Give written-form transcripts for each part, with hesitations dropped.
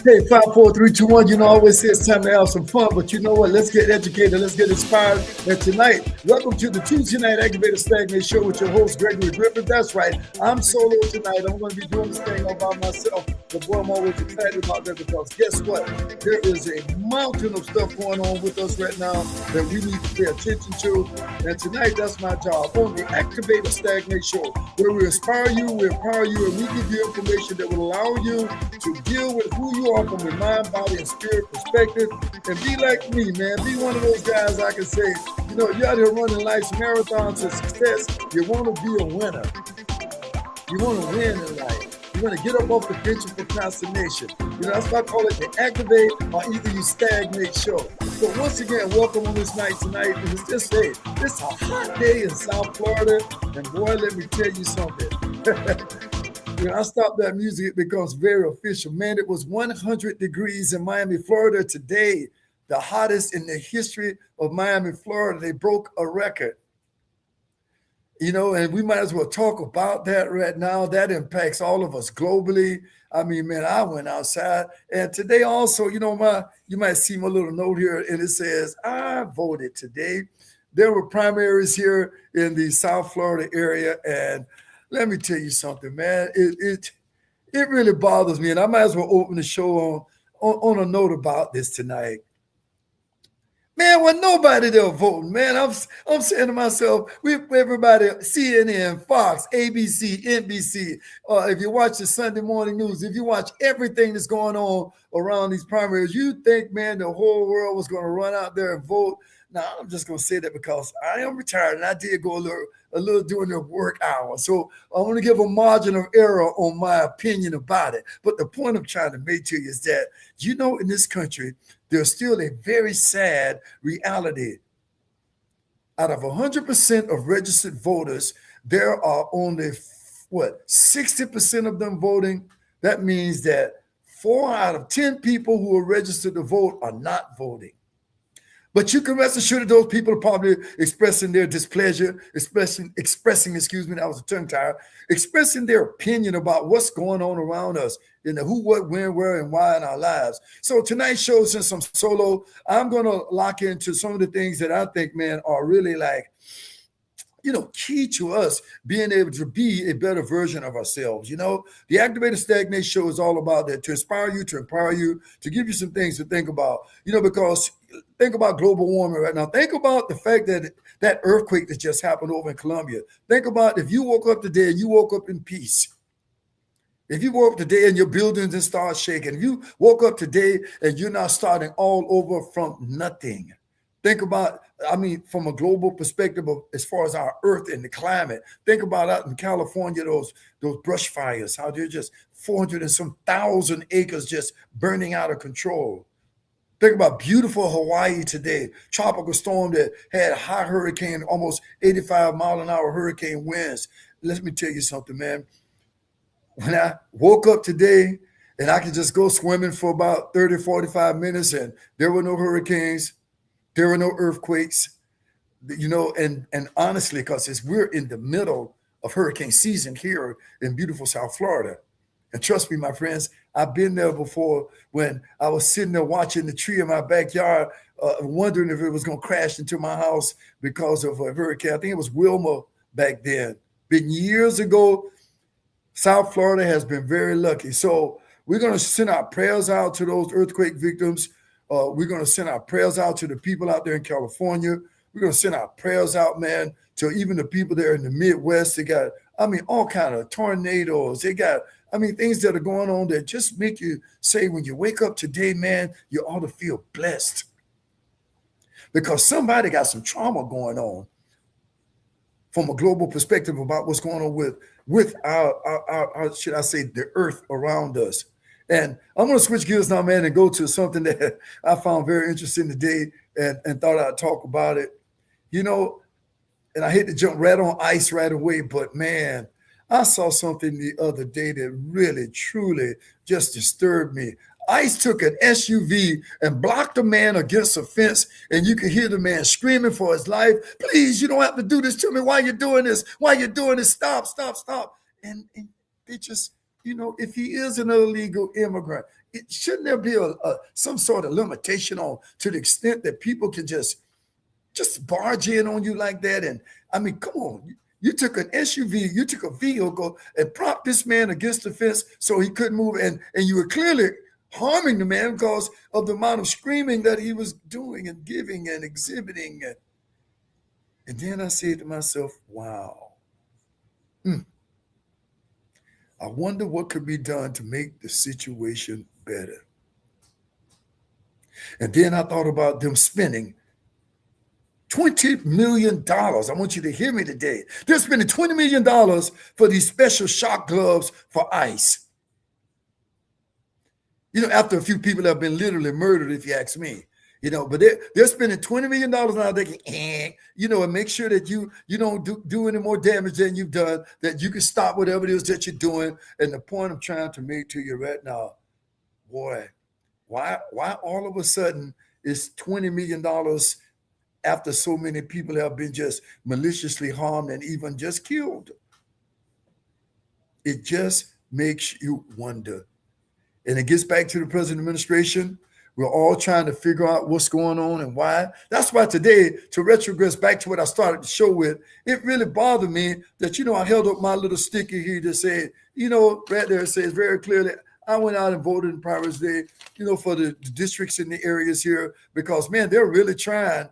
Okay, 5, 4, 3, 2, 1. You know, I always say it's time to have some fun, but you know what? Let's get educated. Let's get inspired. And tonight, welcome to the Tuesday Night Activated Stagnate Show with your host, Gregory Griffith. That's right. I'm solo tonight. I'm going to be doing this thing all by myself. But boy, I'm always excited about that because guess what? There is a mountain of stuff going on with us right now that we need to pay attention to. And tonight, that's my job on the Activated Stagnate Show, where we inspire you, we empower you, and we give you information that will allow you to deal with who you are from a mind, body, and spirit perspective, and be like me, man. Be one of those guys I can say, you know, you're out here running life's marathons to success. You want to be a winner. You want to win in life. You want to get up off the bench of procrastination. You know, that's why I call it the Activate or either you Stagnate Show. So once again, welcome on this night tonight. And it's just it's a hot day in South Florida. And boy, let me tell you something. When I stop that music, it becomes very official. Man, it was 100 degrees in Miami, Florida today. The hottest in the history of Miami, Florida. They broke a record. You know, and we might as well talk about that right now. That impacts all of us globally. I mean, man, I went outside. And today also, you know, you might see my little note here, and it says, I voted today. There were primaries here in the South Florida area, and let me tell you something, man. It really bothers me, and I might as well open the show on a note about this tonight. Man, well, nobody there voting, man. I'm saying to myself, everybody, CNN, Fox, ABC, NBC, if you watch the Sunday morning news, if you watch everything that's going on around these primaries, you think, man, the whole world was going to run out there and vote. Now, I'm just going to say that because I am retired and I did go a little during the work hour. So I want to give a margin of error on my opinion about it. But the point I'm trying to make to you is that, you know, in this country, there's still a very sad reality. Out of 100% of registered voters, there are only, 60% of them voting. That means that 4 out of 10 people who are registered to vote are not voting. But you can rest assured that those people are probably expressing their displeasure, expressing, that was a tongue tie, expressing their opinion about what's going on around us in the who, what, when, where, and why in our lives. So tonight's show, since I'm solo, I'm going to lock into some of the things that I think, man, are really like, you know, key to us being able to be a better version of ourselves. You know, the Activated Stagnate Show is all about that, to inspire you, to empower you, to give you some things to think about, you know, because think about global warming right now. Think about the fact that that earthquake that just happened over in Colombia. Think about if you woke up today and you woke up in peace. If you woke up today and your buildings didn't start shaking, if you woke up today and you're not starting all over from nothing. Think about, I mean, from a global perspective of as far as our earth and the climate. Think about out in California, those brush fires, how they're just 400 and some thousand acres just burning out of control. Think about beautiful Hawaii today, tropical storm that had high hurricane, almost 85-mile-an-hour hurricane winds. Let me tell you something, man. When I woke up today and I could just go swimming for about 30, 45 minutes and there were no hurricanes, there were no earthquakes, you know, and honestly, because we're in the middle of hurricane season here in beautiful South Florida. And trust me, my friends, I've been there before when I was sitting there watching the tree in my backyard, wondering if it was going to crash into my house because of a hurricane. I think it was Wilma back then. Been years ago. South Florida has been very lucky. So we're going to send our prayers out to those earthquake victims. We're going to send our prayers out to the people out there in California. We're going to send our prayers out, man, to even the people there in the Midwest. They got, I mean, all kind of tornadoes. They got, I mean, things that are going on that just make you say, when you wake up today, man, you ought to feel blessed. Because somebody got some trauma going on from a global perspective about what's going on with our should I say, the earth around us. And I'm going to switch gears now, man, and go to something that I found very interesting today and thought I'd talk about it. You know, and I hate to jump right on ice right away, but man, I saw something the other day that really, truly just disturbed me. ICE took an SUV and blocked a man against a fence, and you could hear the man screaming for his life. Please, you don't have to do this to me. Why are you doing this? Why are you doing this? Stop, stop, stop. And they just, if he is an illegal immigrant, shouldn't there be some sort of limitation on to the extent that people can just barge in on you like that? And I mean, come on. You took an SUV, you took a vehicle and propped this man against the fence so he couldn't move. And you were clearly harming the man because of the amount of screaming that he was doing and giving and exhibiting. And then I said to myself, wow, I wonder what could be done to make the situation better. And then I thought about them spending $20 million. I want you to hear me today. They're spending $20 million for these special shock gloves for ICE. After a few people have been literally murdered, if you ask me. But they're spending $20 million now. They can, and make sure that you don't do any more damage than you've done, that you can stop whatever it is that you're doing. And the point I'm trying to make to you right now, boy, why all of a sudden is $20 million after so many people have been just maliciously harmed and even just killed? It just makes you wonder. And it gets back to the present administration. We're all trying to figure out what's going on and why. That's why today, to retrogress back to what I started the show with, it really bothered me that, I held up my little sticker here that said, right there, it says very clearly, I went out and voted in Primaries Day, for the districts in the areas here, because, man, they're really trying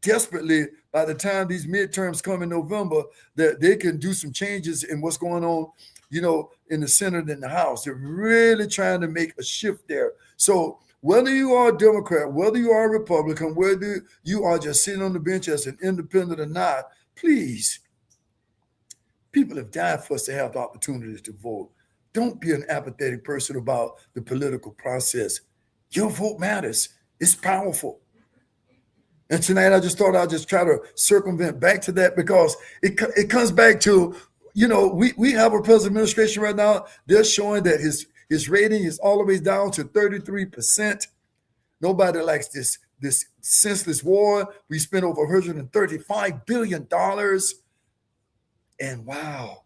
desperately by the time these midterms come in November that they can do some changes in what's going on, in the Senate and the House. They're really trying to make a shift there. So whether you are a Democrat, whether you are a Republican, whether you are just sitting on the bench as an independent or not, please, people have died for us to have the opportunity to vote. Don't be an apathetic person about the political process. Your vote matters. It's powerful. And tonight I just thought I'd just try to circumvent back to that, because it comes back to, we have a president administration right now. They're showing that his rating is all the way down to 33%. Nobody likes this senseless war. We spent over $135 billion. And wow,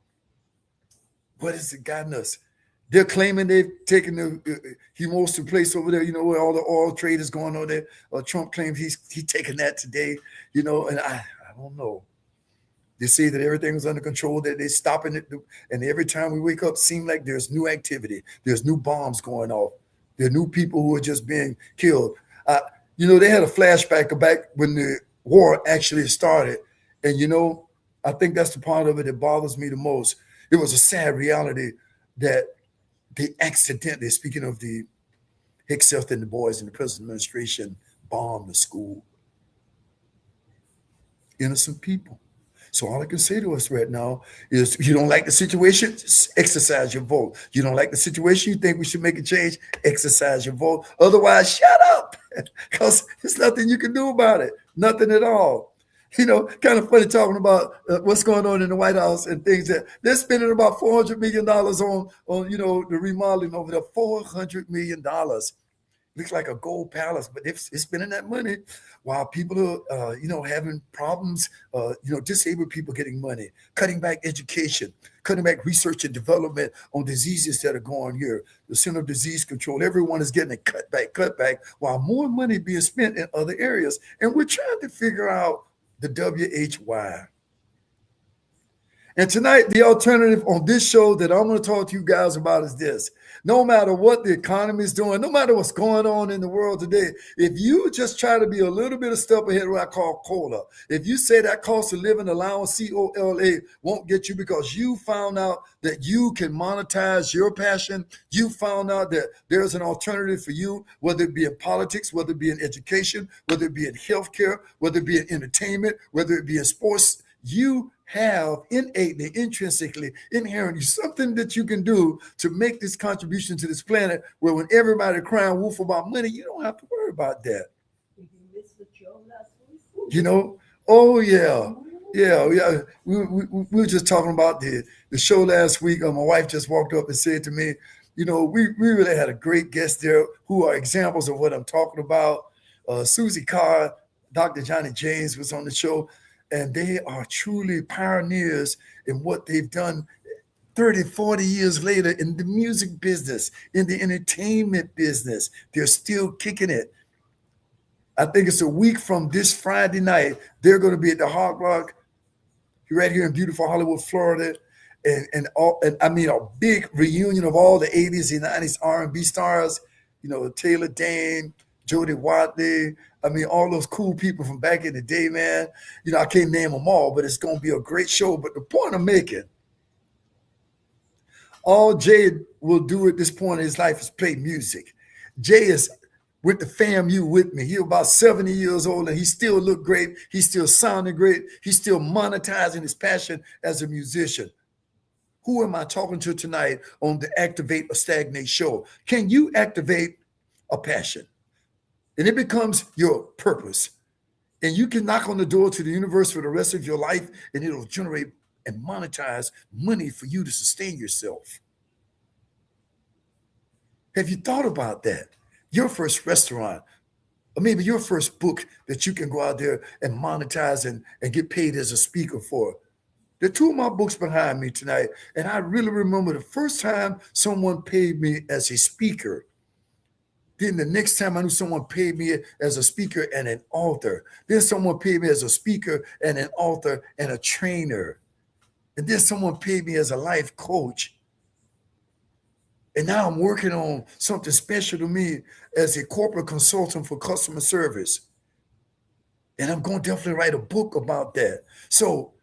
what has it gotten us? They're claiming they've taken the Hermosa place over there, where all the oil trade is going on there. Trump claims he's taking that today, and I don't know. They say that everything's under control, that they're stopping it. And every time we wake up, it seems like there's new activity. There's new bombs going off. There are new people who are just being killed. They had a flashback back when the war actually started. And, I think that's the part of it that bothers me the most. It was a sad reality that they accidentally, speaking of the Hickself and the boys in the present administration, bombed the school. Innocent people. So all I can say to us right now is, you don't like the situation, exercise your vote. You don't like the situation, you think we should make a change, exercise your vote. Otherwise, shut up, because there's nothing you can do about it. Nothing at all. Kind of funny talking about what's going on in the White House and things that they're spending about $400 million on the remodeling over there. $400 million. Looks like a gold palace, but it's spending that money while people are, having problems, disabled people getting money, cutting back education, cutting back research and development on diseases that are going here. The Center of Disease Control, everyone is getting a cut back, while more money being spent in other areas. And we're trying to figure out the WHY. And tonight, the alternative on this show that I'm going to talk to you guys about is this. No matter what the economy is doing, no matter what's going on in the world today, if you just try to be a little bit of step ahead of what I call C.O.L.A, if you say that cost of living allowance, C.O.L.A, won't get you because you found out that you can monetize your passion, you found out that there's an alternative for you, whether it be in politics, whether it be in education, whether it be in healthcare, whether it be in entertainment, whether it be in sports, you have innately, intrinsically, inherently something that you can do to make this contribution to this planet, where when everybody crying wolf about money, you don't have to worry about that. Did you miss the show last week? Oh yeah. We were just talking about the show last week. My wife just walked up and said to me, we really had a great guest there who are examples of what I'm talking about. Susie Carr, Dr. Johnny James was on the show. And they are truly pioneers in what they've done 30, 40 years later in the music business, in the entertainment business, they're still kicking it. I think it's a week from this Friday night. They're going to be at the Hard Rock right here in beautiful Hollywood, Florida. And I mean a big reunion of all the 80s and 90s R&B stars, Taylor Dane, Jody Watley. I mean, all those cool people from back in the day, man. I can't name them all, but it's going to be a great show. But the point I'm making, all Jay will do at this point in his life is play music. Jay is with the FAMU with me. He's about 70 years old and he still look great. He's still sounding great. He's still monetizing his passion as a musician. Who am I talking to tonight on the Activate or Stagnate show? Can you activate a passion? And it becomes your purpose. And you can knock on the door to the universe for the rest of your life and it'll generate and monetize money for you to sustain yourself. Have you thought about that? Your first restaurant, or maybe your first book that you can go out there and monetize and get paid as a speaker for. There are two of my books behind me tonight, and I really remember the first time someone paid me as a speaker. Then the next time I knew someone paid me as a speaker and an author. Then someone paid me as a speaker and an author and a trainer. And then someone paid me as a life coach. And now I'm working on something special to me as a corporate consultant for customer service. And I'm going to definitely write a book about that. So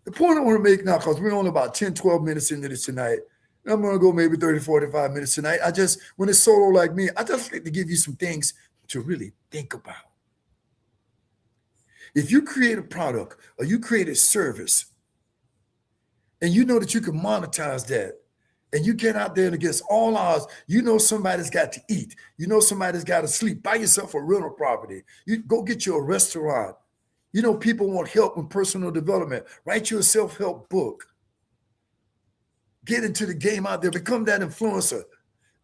the point I want to make now, because we're only about 10, 12 minutes into this tonight, and I'm going to go maybe 30, 45 minutes tonight. When it's solo like me, I just like to give you some things to really think about. If you create a product or you create a service, and you know that you can monetize that, and you get out there and against all odds, somebody's got to eat. Somebody's got to sleep. Buy yourself a rental property. You go get you a restaurant. People want help in personal development. Write you a self-help book. Get into the game out there. Become that influencer.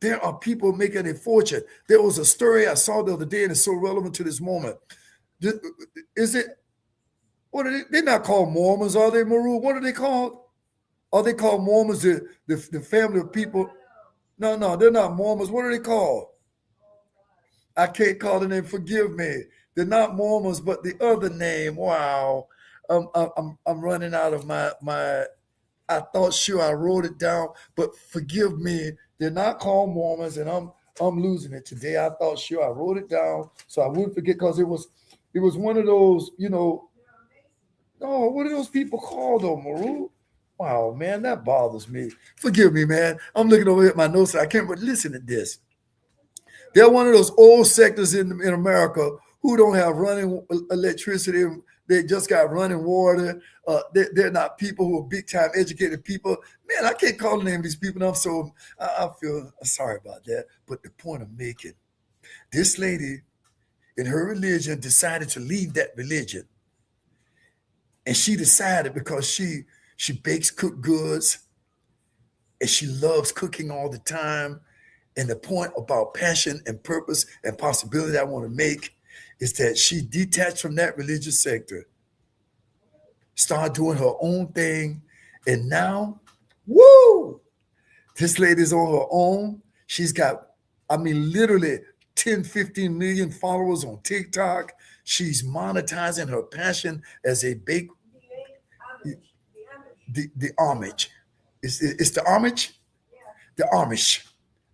There are people making a fortune. There was a story I saw the other day, and it's so relevant to this moment. What are they? They're not called Mormons, are they, Maru? What are they called? Are they called Mormons, the family of people? No, they're not Mormons. What are they called? I can't call the name. Forgive me. They're not Mormons, but the other name. Wow. I'm running out of my. I thought sure I wrote it down, but forgive me. They're not called Mormons, and I'm losing it today. I thought sure I wrote it down so I wouldn't forget, because it was one of those, No, what are those people called though, Maru? Wow, man, that bothers me. Forgive me, man. I'm looking over at my notes. I can't, but listen to this. They're one of those old sectors in America who don't have running electricity. They just got running water. They're not people who are big time educated people. Man, I can't call the name of these people. I feel sorry about that. But the point I'm making, this lady in her religion decided to leave that religion. And she decided, because she bakes cooked goods and she loves cooking all the time. And the point about passion and purpose and possibility I want to make is that she detached from that religious sector, started doing her own thing. And now, woo, this lady's on her own. She's got, literally 10, 15 million followers on TikTok. She's monetizing her passion as a bake. The Amish. It's the Amish? The Amish.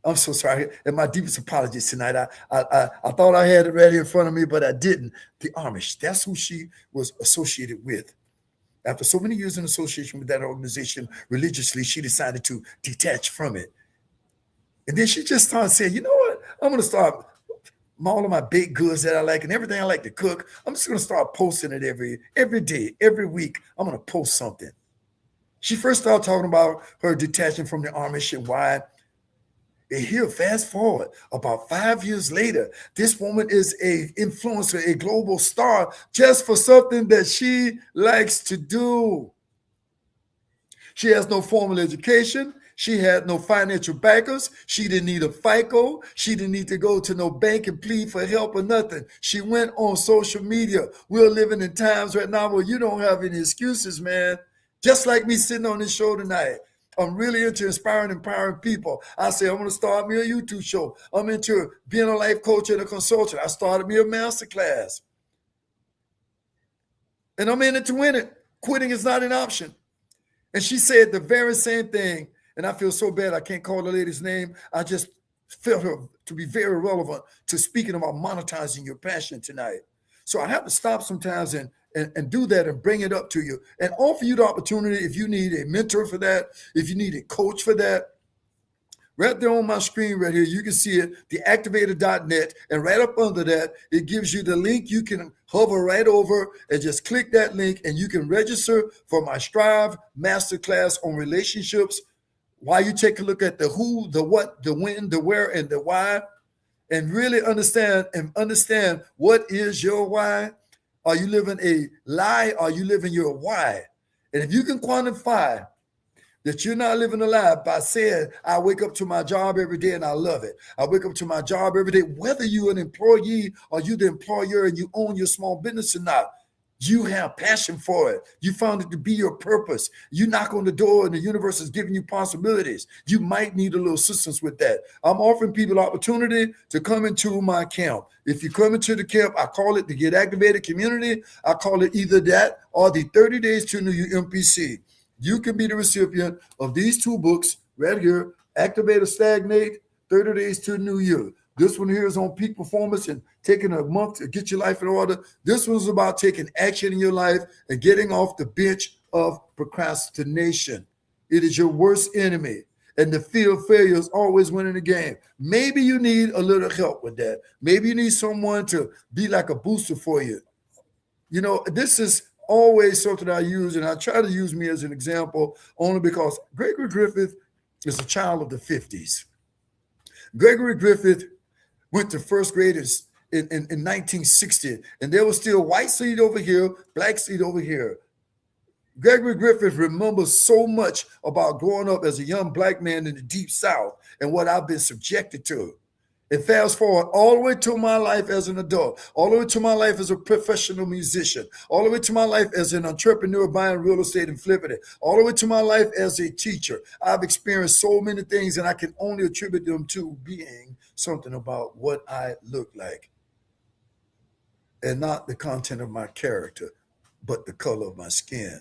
I'm so sorry. And my deepest apologies tonight. I thought I had it right here in front of me, but I didn't. The Amish. That's who she was associated with. After so many years in association with that organization religiously, she decided to detach from it. And then she just started saying, you know what? I'm going to start all of my baked goods that I like and everything I like to cook. I'm just going to start posting it every day, every week. I'm going to post something. She first started talking about her detaching from the Amish and why. And here, fast forward, about 5 years later, this woman is an influencer, a global star, just for something that she likes to do. She has no formal education. She had no financial backers. She didn't need a FICO. She didn't need to go to no bank and plead for help or nothing. She went on social media. We're living in times right now where you don't have any excuses, man. Just like me sitting on this show tonight. I'm really into inspiring, empowering people. I say, I'm going to start me a YouTube show. I'm into being a life coach and a consultant. I started me a masterclass. And I'm in it to win it. Quitting is not an option. And she said the very same thing. And I feel so bad I can't call the lady's name. I just felt her to be very relevant to speaking about monetizing your passion tonight. So I have to stop sometimes and do that and bring it up to you and offer you the opportunity if you need a mentor for that, if you need a coach for that. Right there on my screen right here, you can see it, theactivator.net, and right up under that, it gives you the link. You can hover right over and just click that link, and you can register for my Strive Masterclass on relationships while you take a look at the who, the what, the when, the where, and the why, and really understand what is your why. Are you living a lie? Are you living your why? And if you can quantify that you're not living a lie by saying, I wake up to my job every day and I love it. I wake up to my job every day, whether you're an employee or you're the employer and you own your small business or not, you have passion for it. You found it to be your purpose. You knock on the door and the universe is giving you possibilities. You might need a little assistance with that. I'm offering people opportunity to come into my camp. If you come into the camp, I call it the Get Activated Community. I call it either that or the 30 Days to New Year MPC. You can be the recipient of these two books right here, Activate or Stagnate, 30 Days to New Year. This one here is on peak performance and taking a month to get your life in order. This one's about taking action in your life and getting off the bench of procrastination. It is your worst enemy, and the fear of failure is always winning the game. Maybe you need a little help with that. Maybe you need someone to be like a booster for you. You know, this is always something I use, and I try to use me as an example only because Gregory Griffith is a child of the 50s. Gregory Griffith went to first grade in 1960, and there was still white seed over here, black seed over here. Gregory Griffith remembers so much about growing up as a young black man in the Deep South and what I've been subjected to. And fast forward all the way to my life as an adult, all the way to my life as a professional musician, all the way to my life as an entrepreneur buying real estate and flipping it, all the way to my life as a teacher. I've experienced so many things, and I can only attribute them to being something about what I look like. And not the content of my character, but the color of my skin.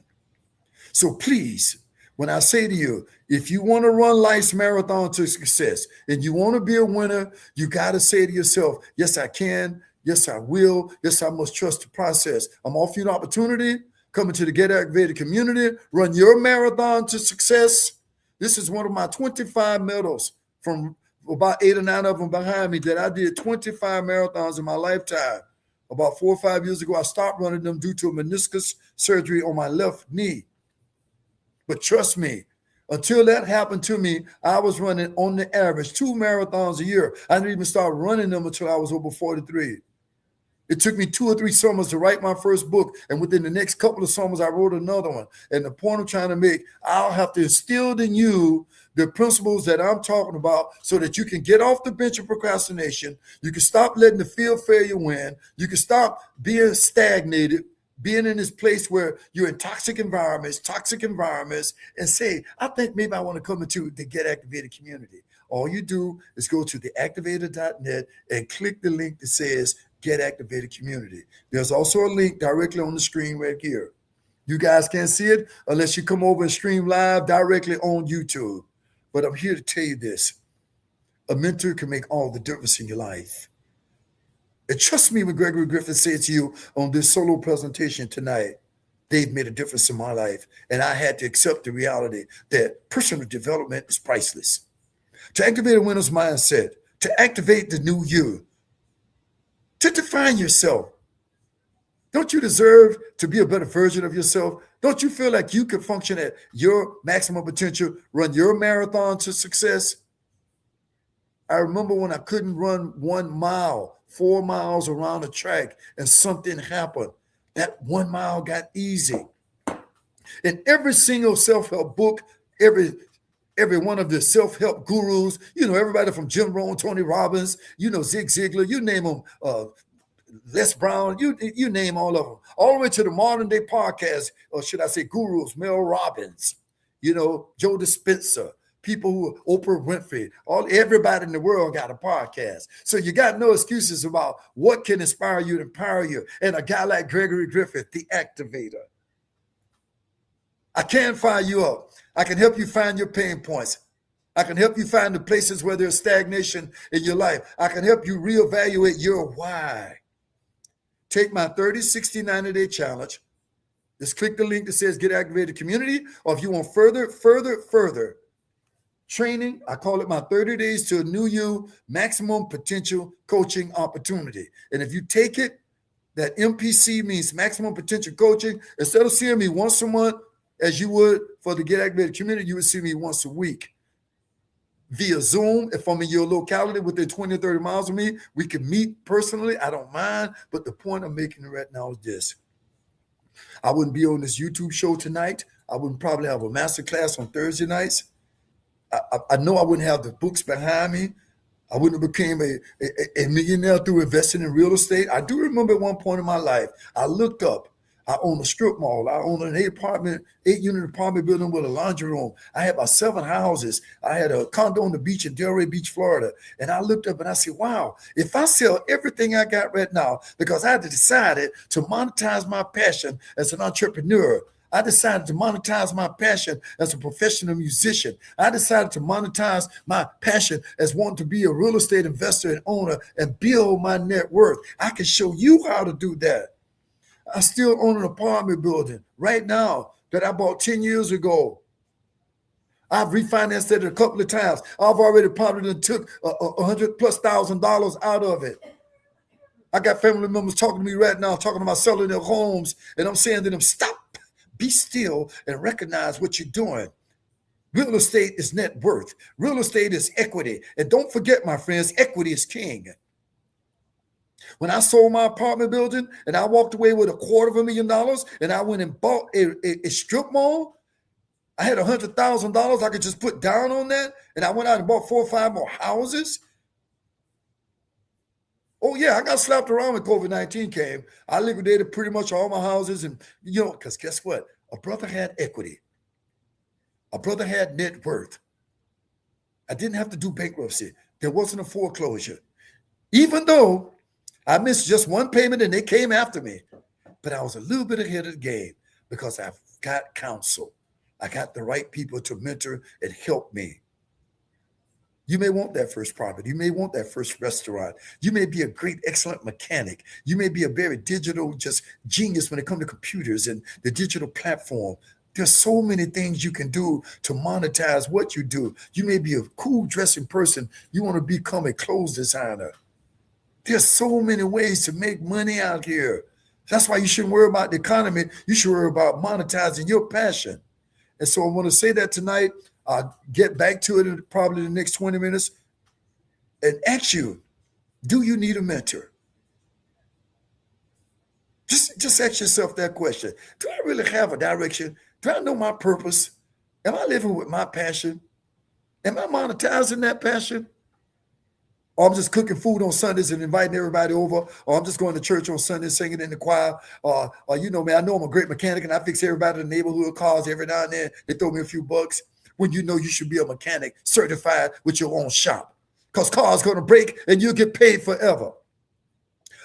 So please, when I say to you, if you want to run life's marathon to success and you want to be a winner, you got to say to yourself, yes, I can. Yes, I will. Yes, I must trust the process. I'm offering you an opportunity. Come into the Get Activated community. Run your marathon to success. This is one of my 25 medals from about 8 or 9 of them behind me that I did 25 marathons in my lifetime. About 4 or 5 years ago, I stopped running them due to a meniscus surgery on my left knee. But trust me, until that happened to me, I was running on the average 2 marathons a year. I didn't even start running them until I was over 43. It took me 2 or 3 summers to write my first book. And within the next couple of summers, I wrote another one. And the point I'm trying to make, I'll have to instill in you the principles that I'm talking about so that you can get off the bench of procrastination. You can stop letting the fear of failure win. You can stop being stagnated, being in this place where you're in toxic environments, and say, I think maybe I want to come into the Get Activated community. All you do is go to theactivator.net and click the link that says Get Activated Community. There's also a link directly on the screen right here. You guys can't see it unless you come over and stream live directly on YouTube. But I'm here to tell you this. A mentor can make all the difference in your life. And trust me when Gregory Griffith said to you on this solo presentation tonight, they've made a difference in my life. And I had to accept the reality that personal development is priceless. To activate a winner's mindset, to activate the new you, to define yourself. Don't you deserve to be a better version of yourself? Don't you feel like you can function at your maximum potential, run your marathon to success? I remember when I couldn't run 1 mile, 4 miles around the track, and something happened. That 1 mile got easy. In every single self-help book, every one of the self-help gurus, everybody from Jim Rohn, Tony Robbins, Zig Ziglar, you name them, Les Brown, you name all of them, all the way to the modern day podcast, or should I say gurus, Mel Robbins. Joe Dispenza, people who Oprah Winfrey, everybody in the world got a podcast. So you got no excuses about what can inspire you and empower you. And a guy like Gregory Griffith, the activator. I can fire you up. I can help you find your pain points. I can help you find the places where there's stagnation in your life. I can help you reevaluate your why. Take my 30, 60, 90-day challenge. Just click the link that says Get Activated Community. Or if you want further training, I call it my 30 days to a new you, maximum potential coaching opportunity. And if you take it, that MPC means maximum potential coaching. Instead of seeing me once a month, as you would for the Get Activated Community, you would see me once a week via Zoom. If I'm in your locality within 20 or 30 miles of me, we can meet personally. I don't mind. But the point I'm making right now is this. I wouldn't be on this YouTube show tonight. I wouldn't probably have a master class on Thursday nights. I know I wouldn't have the books behind me. I wouldn't have became a millionaire through investing in real estate. I do remember at one point in my life, I looked up. I own a strip mall. I own an 8-unit apartment building with a laundry room. I had about 7 houses. I had a condo on the beach in Delray Beach, Florida. And I looked up and I said, wow, if I sell everything I got right now, because I decided to monetize my passion as an entrepreneur. I decided to monetize my passion as a professional musician. I decided to monetize my passion as wanting to be a real estate investor and owner and build my net worth. I can show you how to do that. I still own an apartment building right now that I bought 10 years ago. I've refinanced it a couple of times. I've already probably took $100,000+ out of it. I got family members talking to me right now, talking about selling their homes, and I'm saying to them, stop, be still, and recognize what you're doing. Real estate is net worth. Real estate is equity. And don't forget, my friends, equity is king. When I sold my apartment building and I walked away with $250,000 and I went and bought a strip mall, I had $100,000 I could just put down on that. And I went out and bought 4 or 5 more houses. Oh yeah, I got slapped around when COVID-19 came. I liquidated pretty much all my houses. And because guess what? A brother had equity. A brother had net worth. I didn't have to do bankruptcy. There wasn't a foreclosure. Even though I missed just one payment and they came after me. But I was a little bit ahead of the game because I've got counsel. I got the right people to mentor and help me. You may want that first property. You may want that first restaurant. You may be a great, excellent mechanic. You may be a very digital just genius when it comes to computers and the digital platform. There's so many things you can do to monetize what you do. You may be a cool dressing person. You want to become a clothes designer. There's so many ways to make money out here. That's why you shouldn't worry about the economy. You should worry about monetizing your passion. And so I want to say that tonight. I'll get back to it in probably the next 20 minutes and ask you, do you need a mentor? Just ask yourself that question. Do I really have a direction? Do I know my purpose? Am I living with my passion? Am I monetizing that passion? Or I'm just cooking food on Sundays and inviting everybody over, or I'm just going to church on Sundays singing in the choir, or man, I know I'm a great mechanic and I fix everybody in the neighborhood cars every now and then. They throw me a few bucks when you know you should be a mechanic certified with your own shop because cars going to break and you'll get paid forever.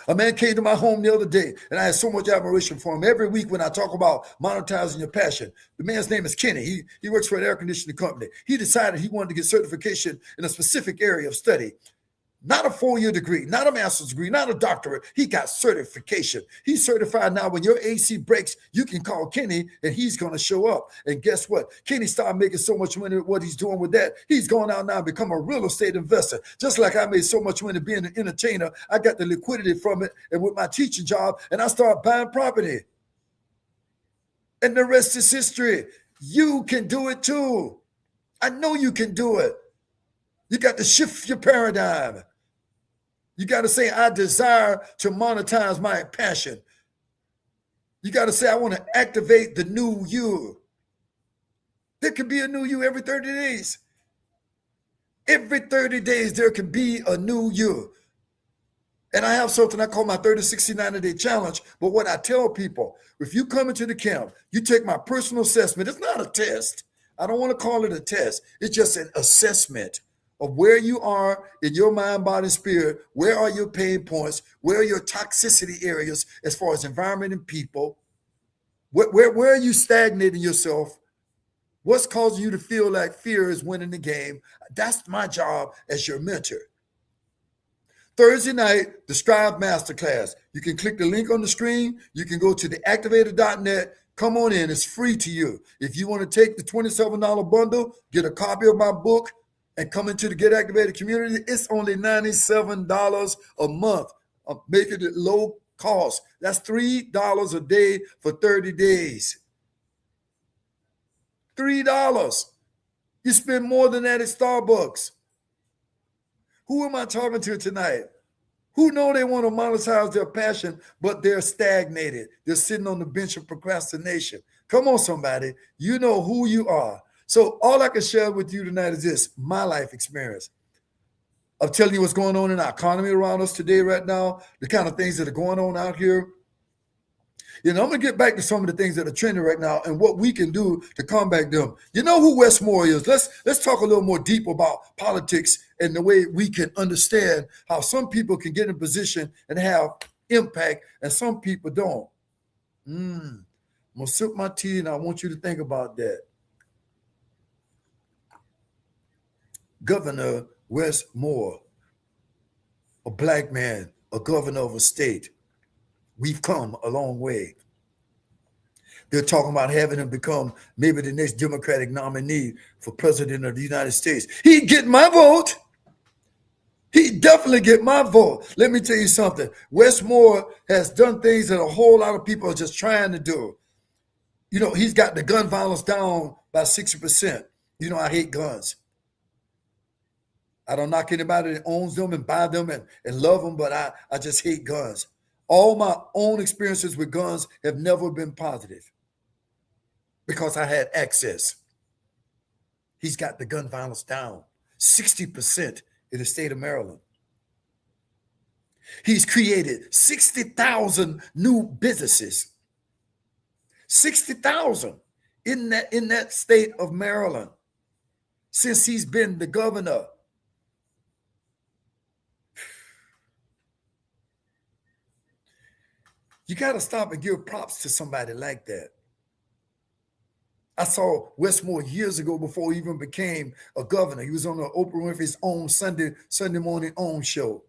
A man came to my home the other day and I had so much admiration for him. Every week when I talk about monetizing your passion, the man's name is Kenny. He works for an air conditioning company. He decided he wanted to get certification in a specific area of study. Not a 4-year degree, not a master's degree, not a doctorate. He got certification. He's certified now. When your AC breaks, you can call Kenny and he's going to show up. And guess what? Kenny started making so much money with what he's doing with that. He's going out now and become a real estate investor. Just like I made so much money being an entertainer, I got the liquidity from it and with my teaching job, and I started buying property. And the rest is history. You can do it too. I know you can do it. You got to shift your paradigm. You got to say, I desire to monetize my passion. You got to say, I want to activate the new you. There could be a new you every 30 days. Every 30 days, there can be a new you. And I have something I call my 30, 60, 90-day challenge. But what I tell people, if you come into the camp, you take my personal assessment. It's not a test. I don't want to call it a test. It's just an assessment of where you are in your mind, body, spirit. Where are your pain points? Where are your toxicity areas as far as environment and people? Where are you stagnating yourself? What's causing you to feel like fear is winning the game? That's my job as your mentor. Thursday night, the Strive Masterclass. You can click the link on the screen. You can go to theactivator.net. Come on in. It's free to you. If you want to take the $27 bundle, get a copy of my book, and come into the Get Activated community, it's only $97 a month. I'm making it low cost. That's $3 a day for 30 days. $3. You spend more than that at Starbucks. Who am I talking to tonight? Who know they want to monetize their passion, but they're stagnated. They're sitting on the bench of procrastination. Come on, somebody. You know who you are. So all I can share with you tonight is this, my life experience. I'm telling you what's going on in our economy around us today right now, the kind of things that are going on out here. I'm going to get back to some of the things that are trending right now and what we can do to combat them. You know who Wes Moore is. Let's talk a little more deep about politics and the way we can understand how some people can get in position and have impact and some people don't. I'm going to sip my tea and I want you to think about that. Governor Wes Moore, a black man, a governor of a state. We've come a long way. They're talking about having him become maybe the next Democratic nominee for president of the United States. He'd get my vote. He'd definitely get my vote. Let me tell you something. Wes Moore has done things that a whole lot of people are just trying to do. He's got the gun violence down by 60%. I hate guns. I don't knock anybody that owns them and buy them and love them, but I just hate guns. All my own experiences with guns have never been positive because I had access. He's got the gun violence down 60% in the state of Maryland. He's created 60,000 new businesses. 60,000 in that state of Maryland since he's been the governor. You got to stop and give props to somebody like that. I saw Wes Moore years ago before he even became a governor. He was on the Oprah Winfrey's own Sunday morning own show.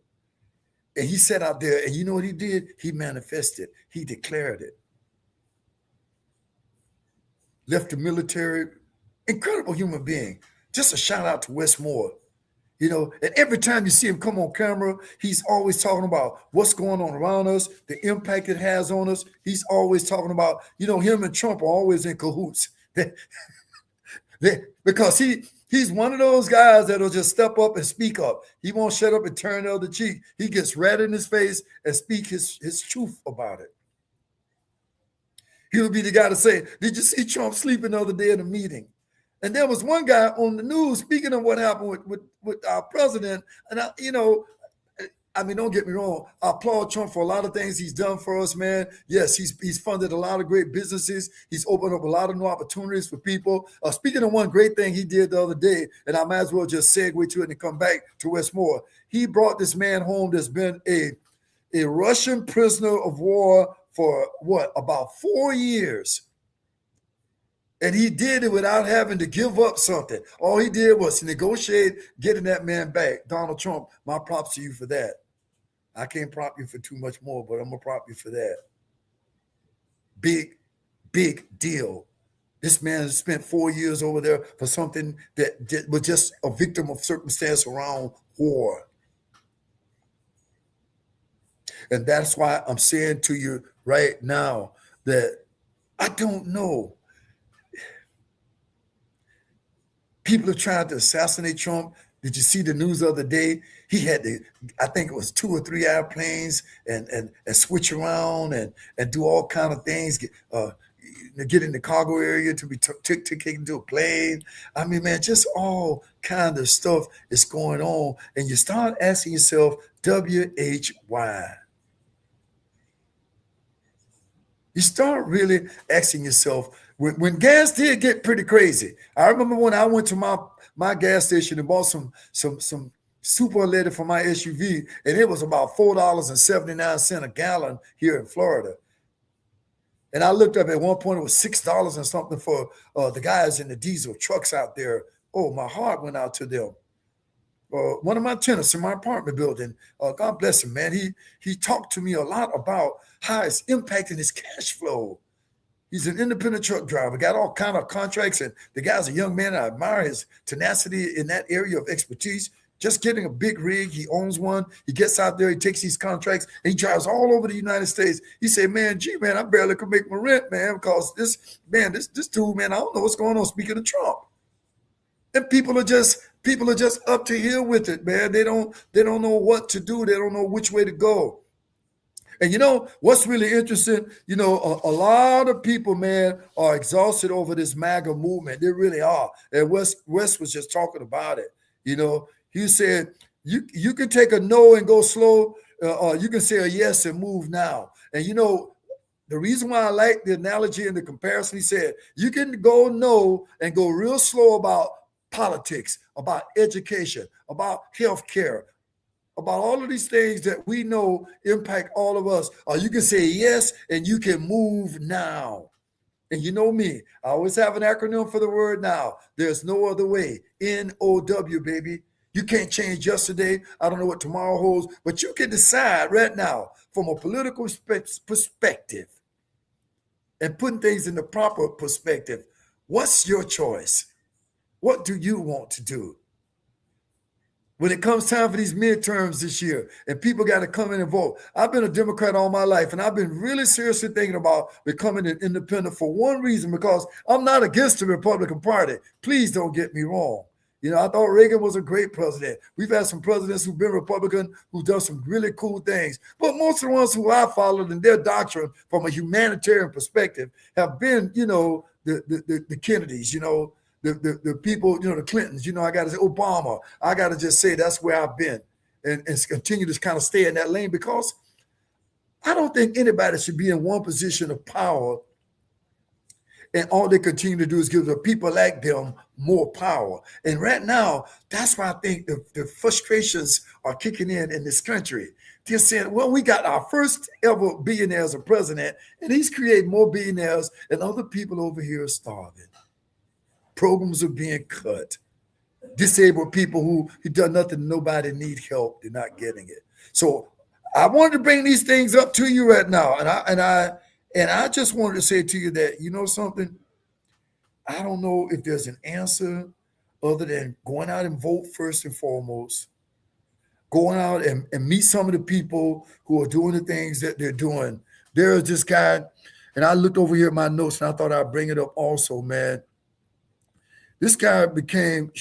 And he sat out there and you know what he did? He manifested. He declared it. Left the military. Incredible human being. Just a shout out to Wes Moore. And every time you see him come on camera, he's always talking about what's going on around us, the impact it has on us. He's always talking about, him and Trump are always in cahoots. Because he's one of those guys that'll just step up and speak up. He won't shut up and turn the other cheek. He gets red in his face and speak his truth about it. He'll be the guy to say, did you see Trump sleeping the other day in a meeting? And there was one guy on the news speaking of what happened with our president. And, don't get me wrong. I applaud Trump for a lot of things he's done for us, man. Yes, he's funded a lot of great businesses. He's opened up a lot of new opportunities for people. Speaking of one great thing he did the other day, and I might as well just segue to it and come back to Wes Moore. He brought this man home that's been a Russian prisoner of war for about 4 years. And he did it without having to give up something. All he did was negotiate getting that man back. Donald Trump, my props to you for that. I can't prop you for too much more, but I'm going to prop you for that. Big, big deal. This man spent 4 years over there for something that was just a victim of circumstance around war. And that's why I'm saying to you right now that I don't know. People are trying to assassinate Trump. Did you see the news the other day? He had I think it was 2 or 3 airplanes and switch around and do all kind of things, get in the cargo area to be taken to a plane. I mean, man, just all kind of stuff is going on. And you start asking yourself, WHY? You start really asking yourself, when gas did get pretty crazy. I remember when I went to my gas station and bought some super unleaded for my SUV, and it was about $4.79 a gallon here in Florida. And I looked up at one point, it was $6 and something for the guys in the diesel trucks out there. Oh, my heart went out to them. One of my tenants in my apartment building, God bless him, man. He talked to me a lot about how it's impacting his cash flow. He's an independent truck driver, got all kind of contracts, and the guy's a young man. I admire his tenacity in that area of expertise. Just getting a big rig, he owns one. He gets out there, he takes these contracts, and he drives all over the United States. He said, man, I barely could make my rent, man, because this dude, man, I don't know what's going on. Speaking of Trump. And people are just up to here with it, man. They don't know what to do. They don't know which way to go. And you know what's really interesting? You know, a lot of people, man, are exhausted over this MAGA movement. They really are. And Wes was just talking about it. You know, he said you can take a no and go slow, or you can say a yes and move now. And you know, the reason why I like the analogy and the comparison, he said you can go no and go real slow about politics, about education, about healthcare, about all of these things that we know impact all of us. Or you can say yes and you can move now. And you know me, I always have an acronym for the word now. There's no other way. NOW, baby. You can't change yesterday. I don't know what tomorrow holds, but you can decide right now from a political perspective and putting things in the proper perspective. What's your choice? What do you want to do? When it comes time for these midterms this year and people got to come in and vote. I've been a Democrat all my life, and I've been really seriously thinking about becoming an independent for one reason, because I'm not against the Republican Party. Please don't get me wrong. You know, I thought Reagan was a great president. We've had some presidents who've been Republican who've done some really cool things. But most of the ones who I followed in their doctrine from a humanitarian perspective have been, you know, the Kennedys, you know, the people, you know, the Clintons, you know, I got to say Obama. I got to just say that's where I've been and continue to kind of stay in that lane, because I don't think anybody should be in one position of power and all they continue to do is give the people like them more power. And right now, that's why I think the frustrations are kicking in this country. They're saying, well, we got our first ever billionaire as a president, and he's creating more billionaires, and other people over here are starving. Programs are being cut. Disabled people who done nothing, nobody need help, they're not getting it. So I wanted to bring these things up to you right now, and I just wanted to say to you that, you know something, I don't know if there's an answer other than going out and vote first and foremost, going out and meet some of the people who are doing the things that they're doing. There's this guy, and I looked over here at my notes, and I thought I'd bring it up also, man. This guy became,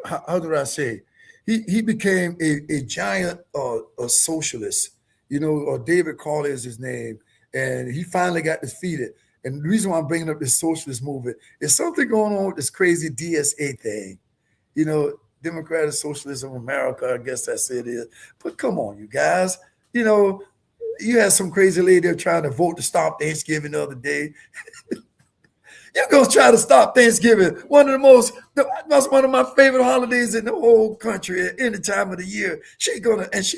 how did I say? He became a giant a socialist. You know, David C.O.L.A is his name, and he finally got defeated. And the reason why I'm bringing up this socialist movement is something going on with this crazy DSA thing. You know, Democratic Socialism America, I guess that's it is. But come on, you guys. You know, you had some crazy lady there trying to vote to stop Thanksgiving the other day. You're going to try to stop Thanksgiving, one of my favorite holidays in the whole country at any time of the year. She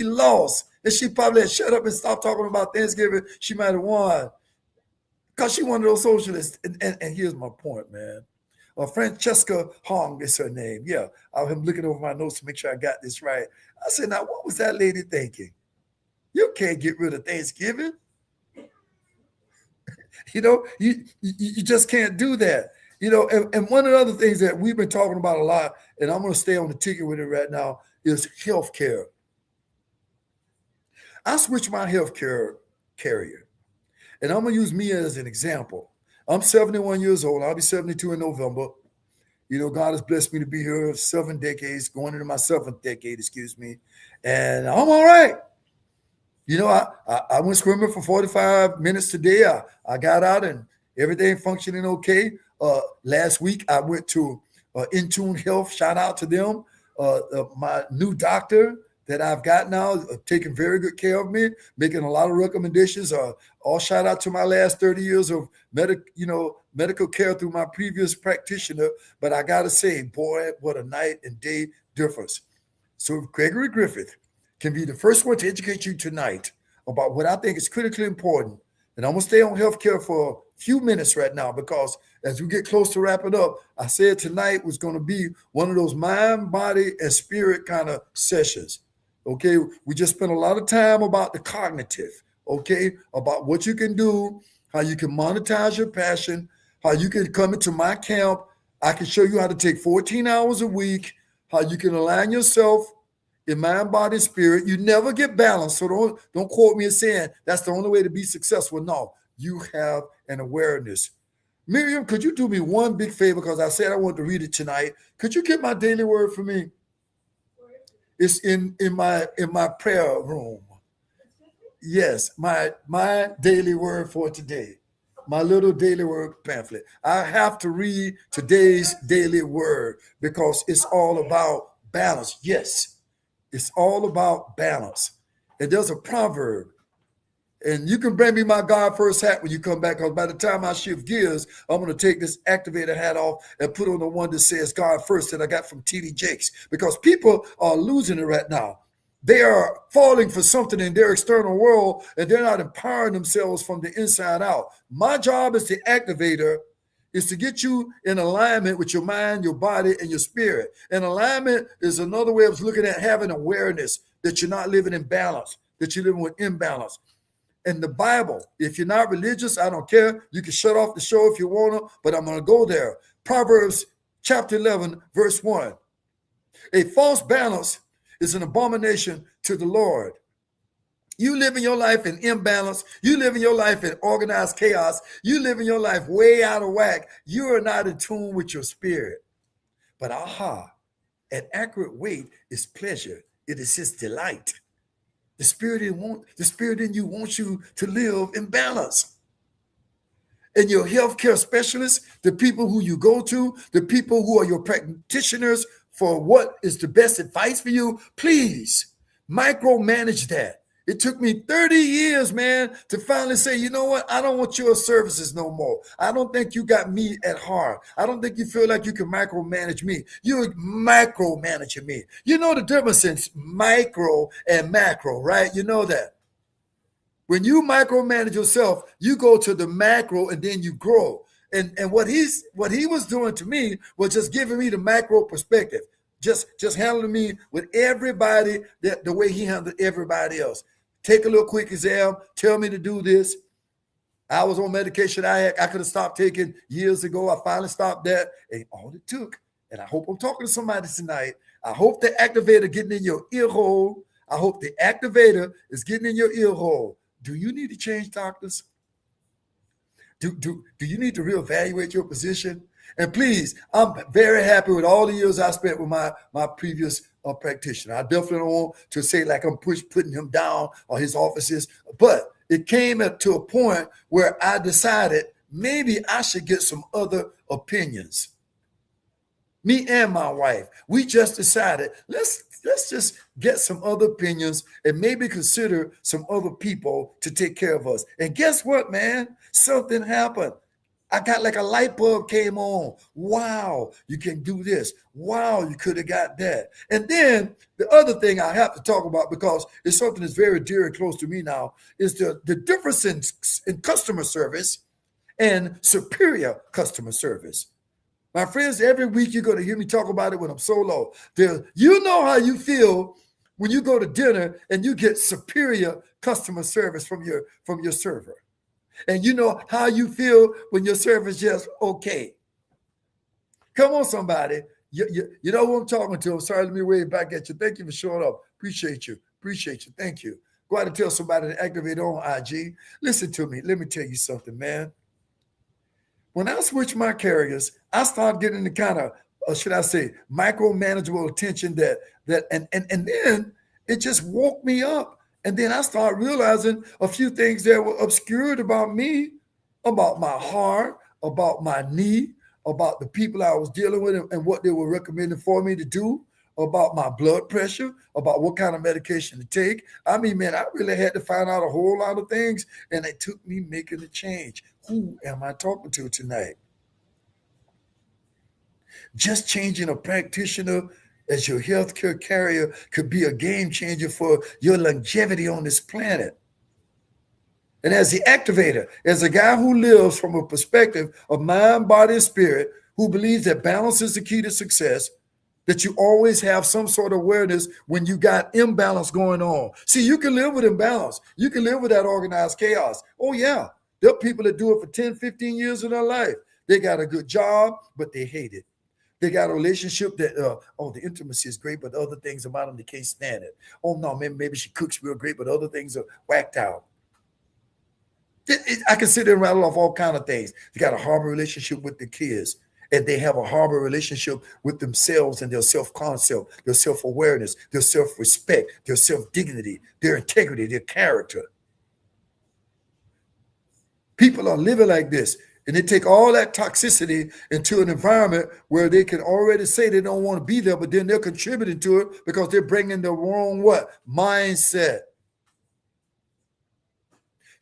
lost. And she probably had shut up and stopped talking about Thanksgiving. She might have won because she one of those socialists. And here's my point, man. Francesca Hong is her name. Yeah, I'm looking over my notes to make sure I got this right. I said, now, what was that lady thinking? You can't get rid of Thanksgiving. You know, you just can't do that. You know, and one of the other things that we've been talking about a lot, and I'm going to stay on the ticket with it right now, is healthcare. I switched my healthcare carrier, and I'm going to use me as an example. I'm 71 years old. I'll be 72 in November. You know, God has blessed me to be here 7 decades, going into my 7th decade, and I'm all right. You know, I went swimming for 45 minutes today. I got out and everything functioning okay. Last week, I went to Intune Health. Shout out to them. My new doctor, that I've got now, taking very good care of me, making a lot of recommendations. All shout out to my last 30 years of medical care through my previous practitioner. But I gotta say, boy, what a night and day difference. So Gregory Griffith can be the first one to educate you tonight about what I think is critically important. And I'm gonna stay on healthcare for a few minutes right now because as we get close to wrapping up, I said tonight was going to be one of those mind, body, and spirit kind of sessions. Okay, we just spent a lot of time about the cognitive, okay, about what you can do, how you can monetize your passion, how you can come into my camp. I can show you how to take 14 hours a week, how you can align yourself in mind, body, spirit. You never get balanced. So don't quote me as saying that's the only way to be successful. No, you have an awareness. Miriam, could you do me one big favor? Because I said I wanted to read it tonight. Could you get my daily word for me? It's in my prayer room. Yes, my daily word for today. My little daily word pamphlet. I have to read today's daily word because it's all about balance. Yes, it's all about balance. And there's a proverb. And you can bring me my God first hat when you come back, because by the time I shift gears, I'm going to take this activator hat off and put on the one that says God first that I got from TD Jakes, because people are losing it right now. They are falling for something in their external world, and they're not empowering themselves from the inside out. My job as the activator is to get you in alignment with your mind, your body, and your spirit. And alignment is another way of looking at having awareness that you're not living in balance, that you're living with imbalance. In the Bible, if you're not religious, I don't care. You can shut off the show if you want to, but I'm going to go there. Proverbs chapter 11, verse 1. A false balance is an abomination to the Lord. You living your life in imbalance. You living your life in organized chaos. You living your life way out of whack. You are not in tune with your spirit. But an accurate weight is pleasure. It is his delight. The spirit in you wants you to live in balance. And your healthcare specialists, the people who you go to, the people who are your practitioners for what is the best advice for you, please micromanage that. It took me 30 years, man, to finally say, you know what? I don't want your services no more. I don't think you got me at heart. I don't think you feel like you can micromanage me. You're micromanaging me. You know the difference in micro and macro, right? You know that. When you micromanage yourself, you go to the macro and then you grow. And what he was doing to me was just giving me the macro perspective. Just handling me with everybody the way he handled everybody else. Take a little quick exam, tell me to do this. I was on medication I could have stopped taking years ago. I finally stopped that. And all it took, and I hope I'm talking to somebody tonight, I hope the activator getting in your ear hole. I hope the activator is getting in your ear hole. Do you need to change doctors? Do you need to reevaluate your position? And please, I'm very happy with all the years I spent with my previous practitioner. I definitely don't want to say like I'm putting him down or his offices, but it came to a point where I decided maybe I should get some other opinions. Me and my wife, we just decided let's just get some other opinions and maybe consider some other people to take care of us. And guess what, man? Something happened. I got like a light bulb came on. Wow, you can do this. Wow, you could have got that. And then the other thing I have to talk about, because it's something that's very dear and close to me now, is the difference in customer service and superior customer service. My friends, every week you're going to hear me talk about it when I'm solo. You know how you feel when you go to dinner and you get superior customer service from your server. And you know how you feel when your service just okay. Come on, somebody. You know who I'm talking to. I'm sorry, let me wave back at you. Thank you for showing up. Appreciate you. Thank you. Go out and tell somebody to activate on IG. Listen to me. Let me tell you something, man. When I switched my carriers, I started getting the kind of, should I say, micromanageable attention that and then it just woke me up. And then I started realizing a few things that were obscured about me, about my heart, about my need, about the people I was dealing with and what they were recommending for me to do. about my blood pressure, about what kind of medication to take. I mean, man, I really had to find out a whole lot of things, and it took me making a change. Who am I talking to tonight? Just changing a practitioner as your healthcare carrier could be a game changer for your longevity on this planet. And as the activator, as a guy who lives from a perspective of mind, body, and spirit, who believes that balance is the key to success, that you always have some sort of awareness when you got imbalance going on. See, you can live with imbalance. You can live with that organized chaos. Oh, yeah. There are people that do it for 10, 15 years of their life. They got a good job, but they hate it. They got a relationship that, the intimacy is great, but other things about them, they can't stand it. Oh, no, maybe she cooks real great, but other things are whacked out. I can sit there and rattle off all kind of things. They got a horrible relationship with the kids, and they have a horrible relationship with themselves and their self-concept, their self-awareness, their self-respect, their self-dignity, their integrity, their character. People are living like this, and they take all that toxicity into an environment where they can already say they don't want to be there, but then they're contributing to it because they're bringing the wrong what? Mindset.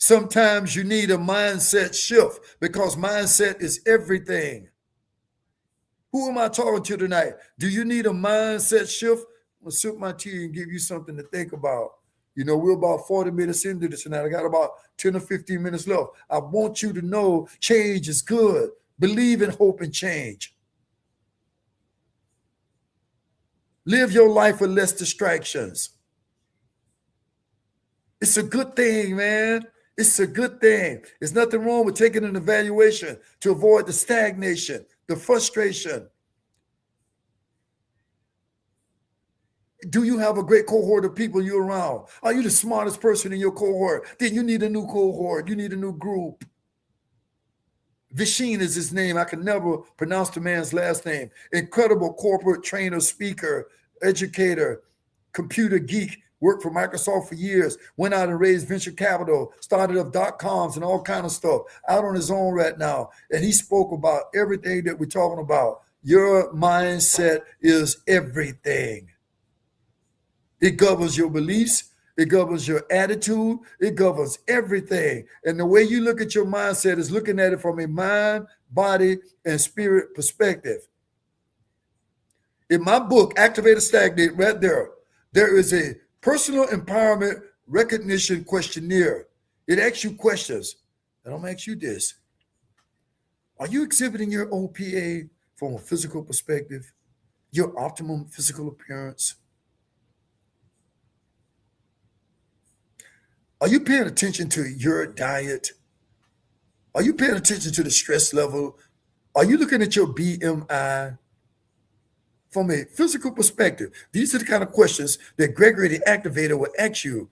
Sometimes you need a mindset shift because mindset is everything. Who am I talking to tonight? Do you need a mindset shift? I'm going to sip my tea and give you something to think about. You know, we're about 40 minutes into this tonight. I got about 10 or 15 minutes left. I want you to know change is good. Believe in hope and change. Live your life with less distractions. It's a good thing, man. It's a good thing. There's nothing wrong with taking an evaluation to avoid the stagnation, the frustration. Do you have a great cohort of people you're around? Are you the smartest person in your cohort? Then you need a new cohort. You need a new group. Vishin is his name. I can never pronounce the man's last name. Incredible corporate trainer, speaker, educator, computer geek. Worked for Microsoft for years, went out and raised venture capital, started up .coms and all kind of stuff, out on his own right now. And he spoke about everything that we're talking about. Your mindset is everything. It governs your beliefs. It governs your attitude. It governs everything. And the way you look at your mindset is looking at it from a mind, body, and spirit perspective. In my book, Activate or Stagnate, right there is a personal empowerment recognition questionnaire. It asks you questions. And I'm going to ask you this. Are you exhibiting your OPA from a physical perspective? Your optimum physical appearance? Are you paying attention to your diet? Are you paying attention to the stress level? Are you looking at your BMI? From a physical perspective, these are the kind of questions that Gregory the Activator will ask you.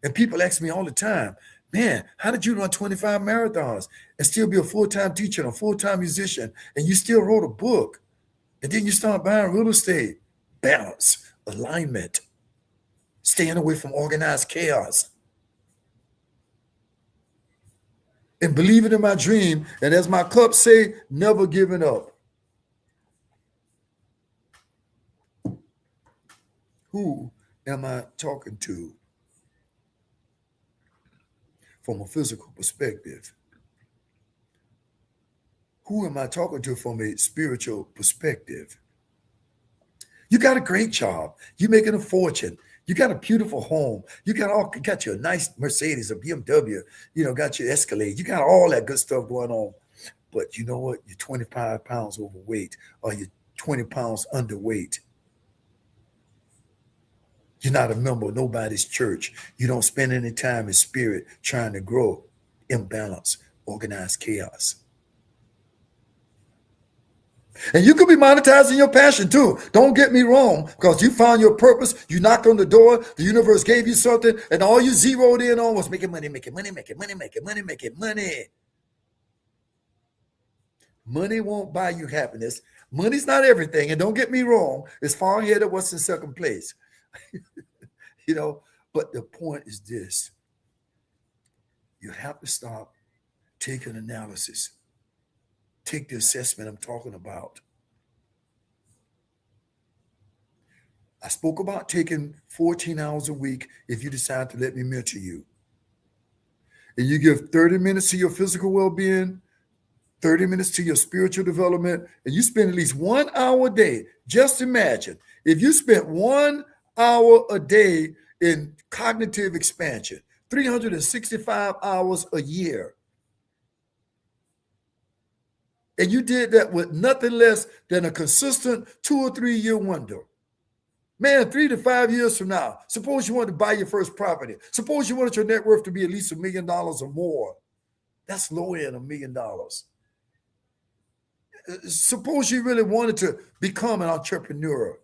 And people ask me all the time, man, how did you run 25 marathons and still be a full-time teacher and a full-time musician, and you still wrote a book, and then you start buying real estate? Balance, alignment, staying away from organized chaos, and believing in my dream, and as my cups say, never giving up. Who am I talking to from a physical perspective? Who am I talking to from a spiritual perspective? You got a great job. You're making a fortune. You got a beautiful home. You got your nice Mercedes, a BMW, got your Escalade. You got all that good stuff going on. But you know what? You're 25 pounds overweight, or you're 20 pounds underweight. You're not a member of nobody's church. You don't spend any time in spirit trying to grow. Imbalance, organized chaos. And you could be monetizing your passion too. Don't get me wrong, because you found your purpose. You knocked on the door. The universe gave you something, and all you zeroed in on was making money, making money, making money, making money, making money. Money won't buy you happiness. Money's not everything. And don't get me wrong, it's far ahead of what's in second place. But the point is this. You have to stop, take an analysis, take the assessment I'm talking about. I spoke about taking 14 hours a week if you decide to let me mentor you. And you give 30 minutes to your physical well-being, 30 minutes to your spiritual development, and you spend at least 1 hour a day. Just imagine if you spent 1 hour a day in cognitive expansion, 365 hours a year. And you did that with nothing less than a consistent 2 or 3 year window. Man, 3 to 5 years from now, suppose you wanted to buy your first property. Suppose you wanted your net worth to be at least $1 million or more. That's low end $1 million. Suppose you really wanted to become an entrepreneur.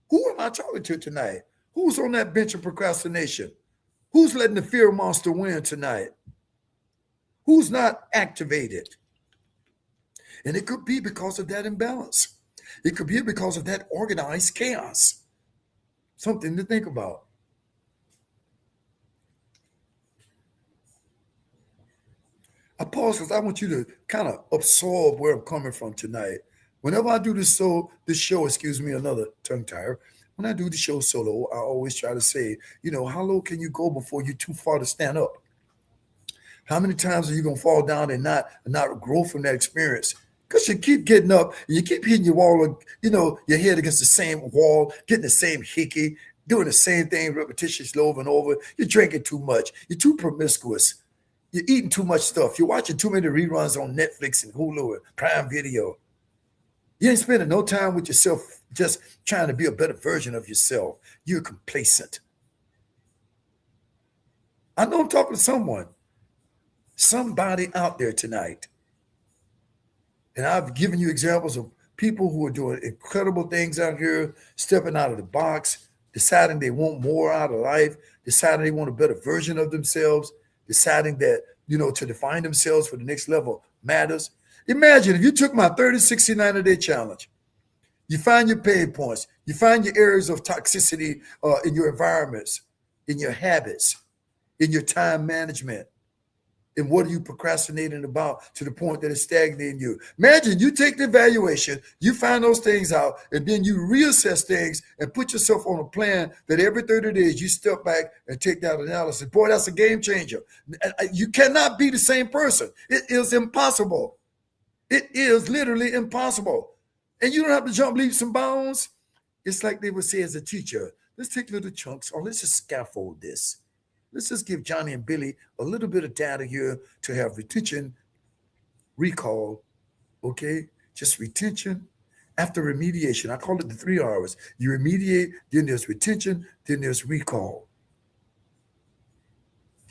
Who am I talking to tonight? Who's on that bench of procrastination? Who's letting the fear monster win tonight? Who's not activated? And it could be because of that imbalance. It could be because of that organized chaos. Something to think about. I pause because I want you to kind of absorb where I'm coming from tonight. Whenever I do this show, excuse me, another tongue tire. When I do the show solo, I always try to say, how low can you go before you're too far to stand up? How many times are you gonna fall down and not grow from that experience? Because you keep getting up and you keep hitting your wall, your head against the same wall, getting the same hickey, doing the same thing repetitiously over and over. You're drinking too much. You're too promiscuous. You're eating too much stuff. You're watching too many reruns on Netflix and Hulu and Prime Video. You ain't spending no time with yourself just trying to be a better version of yourself. You're complacent. I know I'm talking to somebody out there tonight. And I've given you examples of people who are doing incredible things out here, stepping out of the box, deciding they want more out of life, deciding they want a better version of themselves, deciding that, to define themselves for the next level matters. Imagine if you took my 30, 60, 90-day challenge, you find your pain points, you find your areas of toxicity in your environments, in your habits, in your time management, and what are you procrastinating about to the point that it's stagnating you. Imagine you take the evaluation, you find those things out, and then you reassess things and put yourself on a plan that every 30 days you step back and take that analysis. Boy, that's a game changer. You cannot be the same person. It is impossible. It is literally impossible. And you don't have to jump leaps and bounds. It's like they would say as a teacher, let's take little chunks or let's just scaffold this. Let's just give Johnny and Billy a little bit of data here to have retention, recall, okay? Just retention after remediation. I call it the 3 R's. You remediate, then there's retention, then there's recall.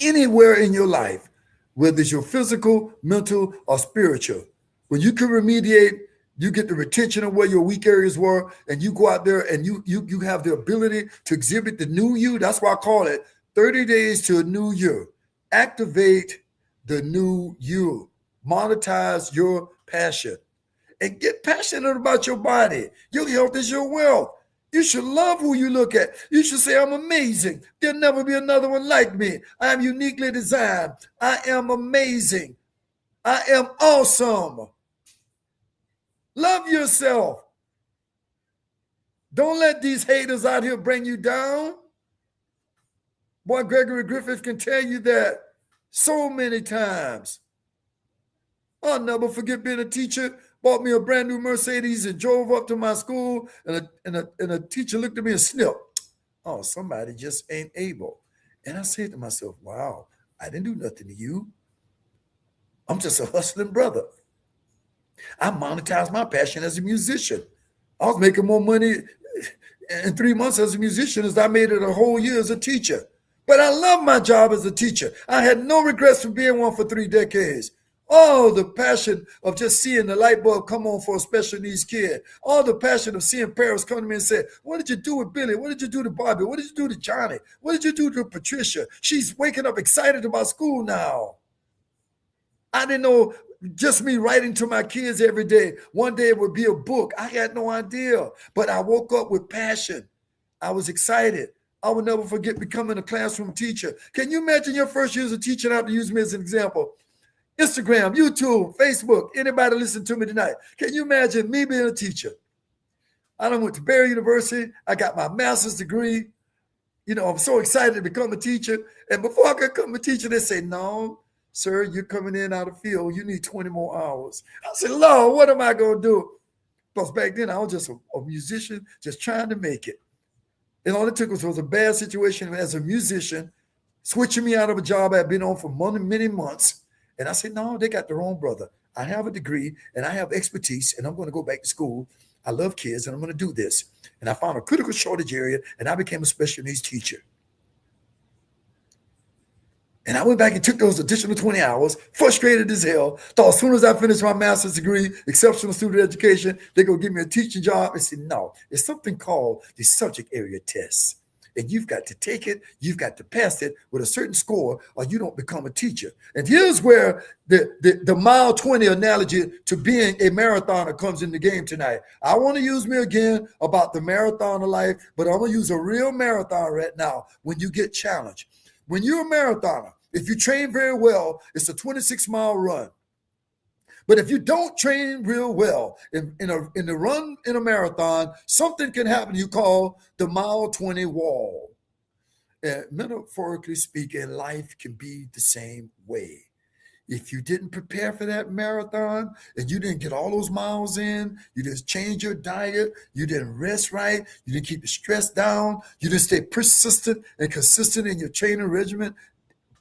Anywhere in your life, whether it's your physical, mental, or spiritual, when you can remediate, you get the retention of where your weak areas were, and you go out there and you have the ability to exhibit the new you. That's why I call it 30 days to a new year. Activate the new you. Monetize your passion. And get passionate about your body. Your health is your wealth. You should love who you look at. You should say, I'm amazing. There'll never be another one like me. I am uniquely designed. I am amazing. I am awesome. Love yourself. Don't let these haters out here bring you down. Boy, Gregory Griffith can tell you that so many times. I'll never forget being a teacher, bought me a brand new Mercedes and drove up to my school, and a teacher looked at me and sniffed. Oh, somebody just ain't able. And I said to myself, wow, I didn't do nothing to you. I'm just a hustling brother. I monetized my passion as a musician. I was making more money in 3 months as a musician as I made it a whole year as a teacher. But I love my job as a teacher. I had no regrets for being one for 3 decades. Oh, the passion of just seeing the light bulb come on for a special needs kid. Oh, the passion of seeing parents come to me and say, what did you do with Billy? What did you do to Bobby? What did you do to Johnny? What did you do to Patricia? She's waking up excited about school now. I didn't know just me writing to my kids every day. One day it would be a book. I had no idea, but I woke up with passion. I was excited. I will never forget becoming a classroom teacher. Can you imagine your first year as a teacher? And I have to use me as an example. Instagram, YouTube, Facebook, anybody listen to me tonight. Can you imagine me being a teacher? I done went to Barry University. I got my master's degree. I'm so excited to become a teacher. And before I could become a teacher, they say, no, sir, you're coming in out of the field. You need 20 more hours. I said, Lord, what am I going to do? Because back then I was just a musician, just trying to make it. And all it took was a bad situation as a musician, switching me out of a job I had been on for many months. And I said, no, they got the wrong brother. I have a degree and I have expertise and I'm going to go back to school. I love kids and I'm going to do this. And I found a critical shortage area and I became a special needs teacher. And I went back and took those additional 20 hours, frustrated as hell. Thought as soon as I finished my master's degree, exceptional student education, they're going to give me a teaching job. I said, no, it's something called the subject area test. And you've got to take it, you've got to pass it with a certain score, or you don't become a teacher. And here's where the mile 20 analogy to being a marathoner comes in the game tonight. I want to use me again about the marathon of life, but I'm going to use a real marathon right now when you get challenged. When you're a marathoner, if you train very well, it's a 26-mile run. But if you don't train real well in the run in a marathon, something can happen you call the mile 20 wall. And metaphorically speaking, life can be the same way. If you didn't prepare for that marathon and you didn't get all those miles in, you didn't change your diet, you didn't rest right, you didn't keep the stress down, you didn't stay persistent and consistent in your training regimen,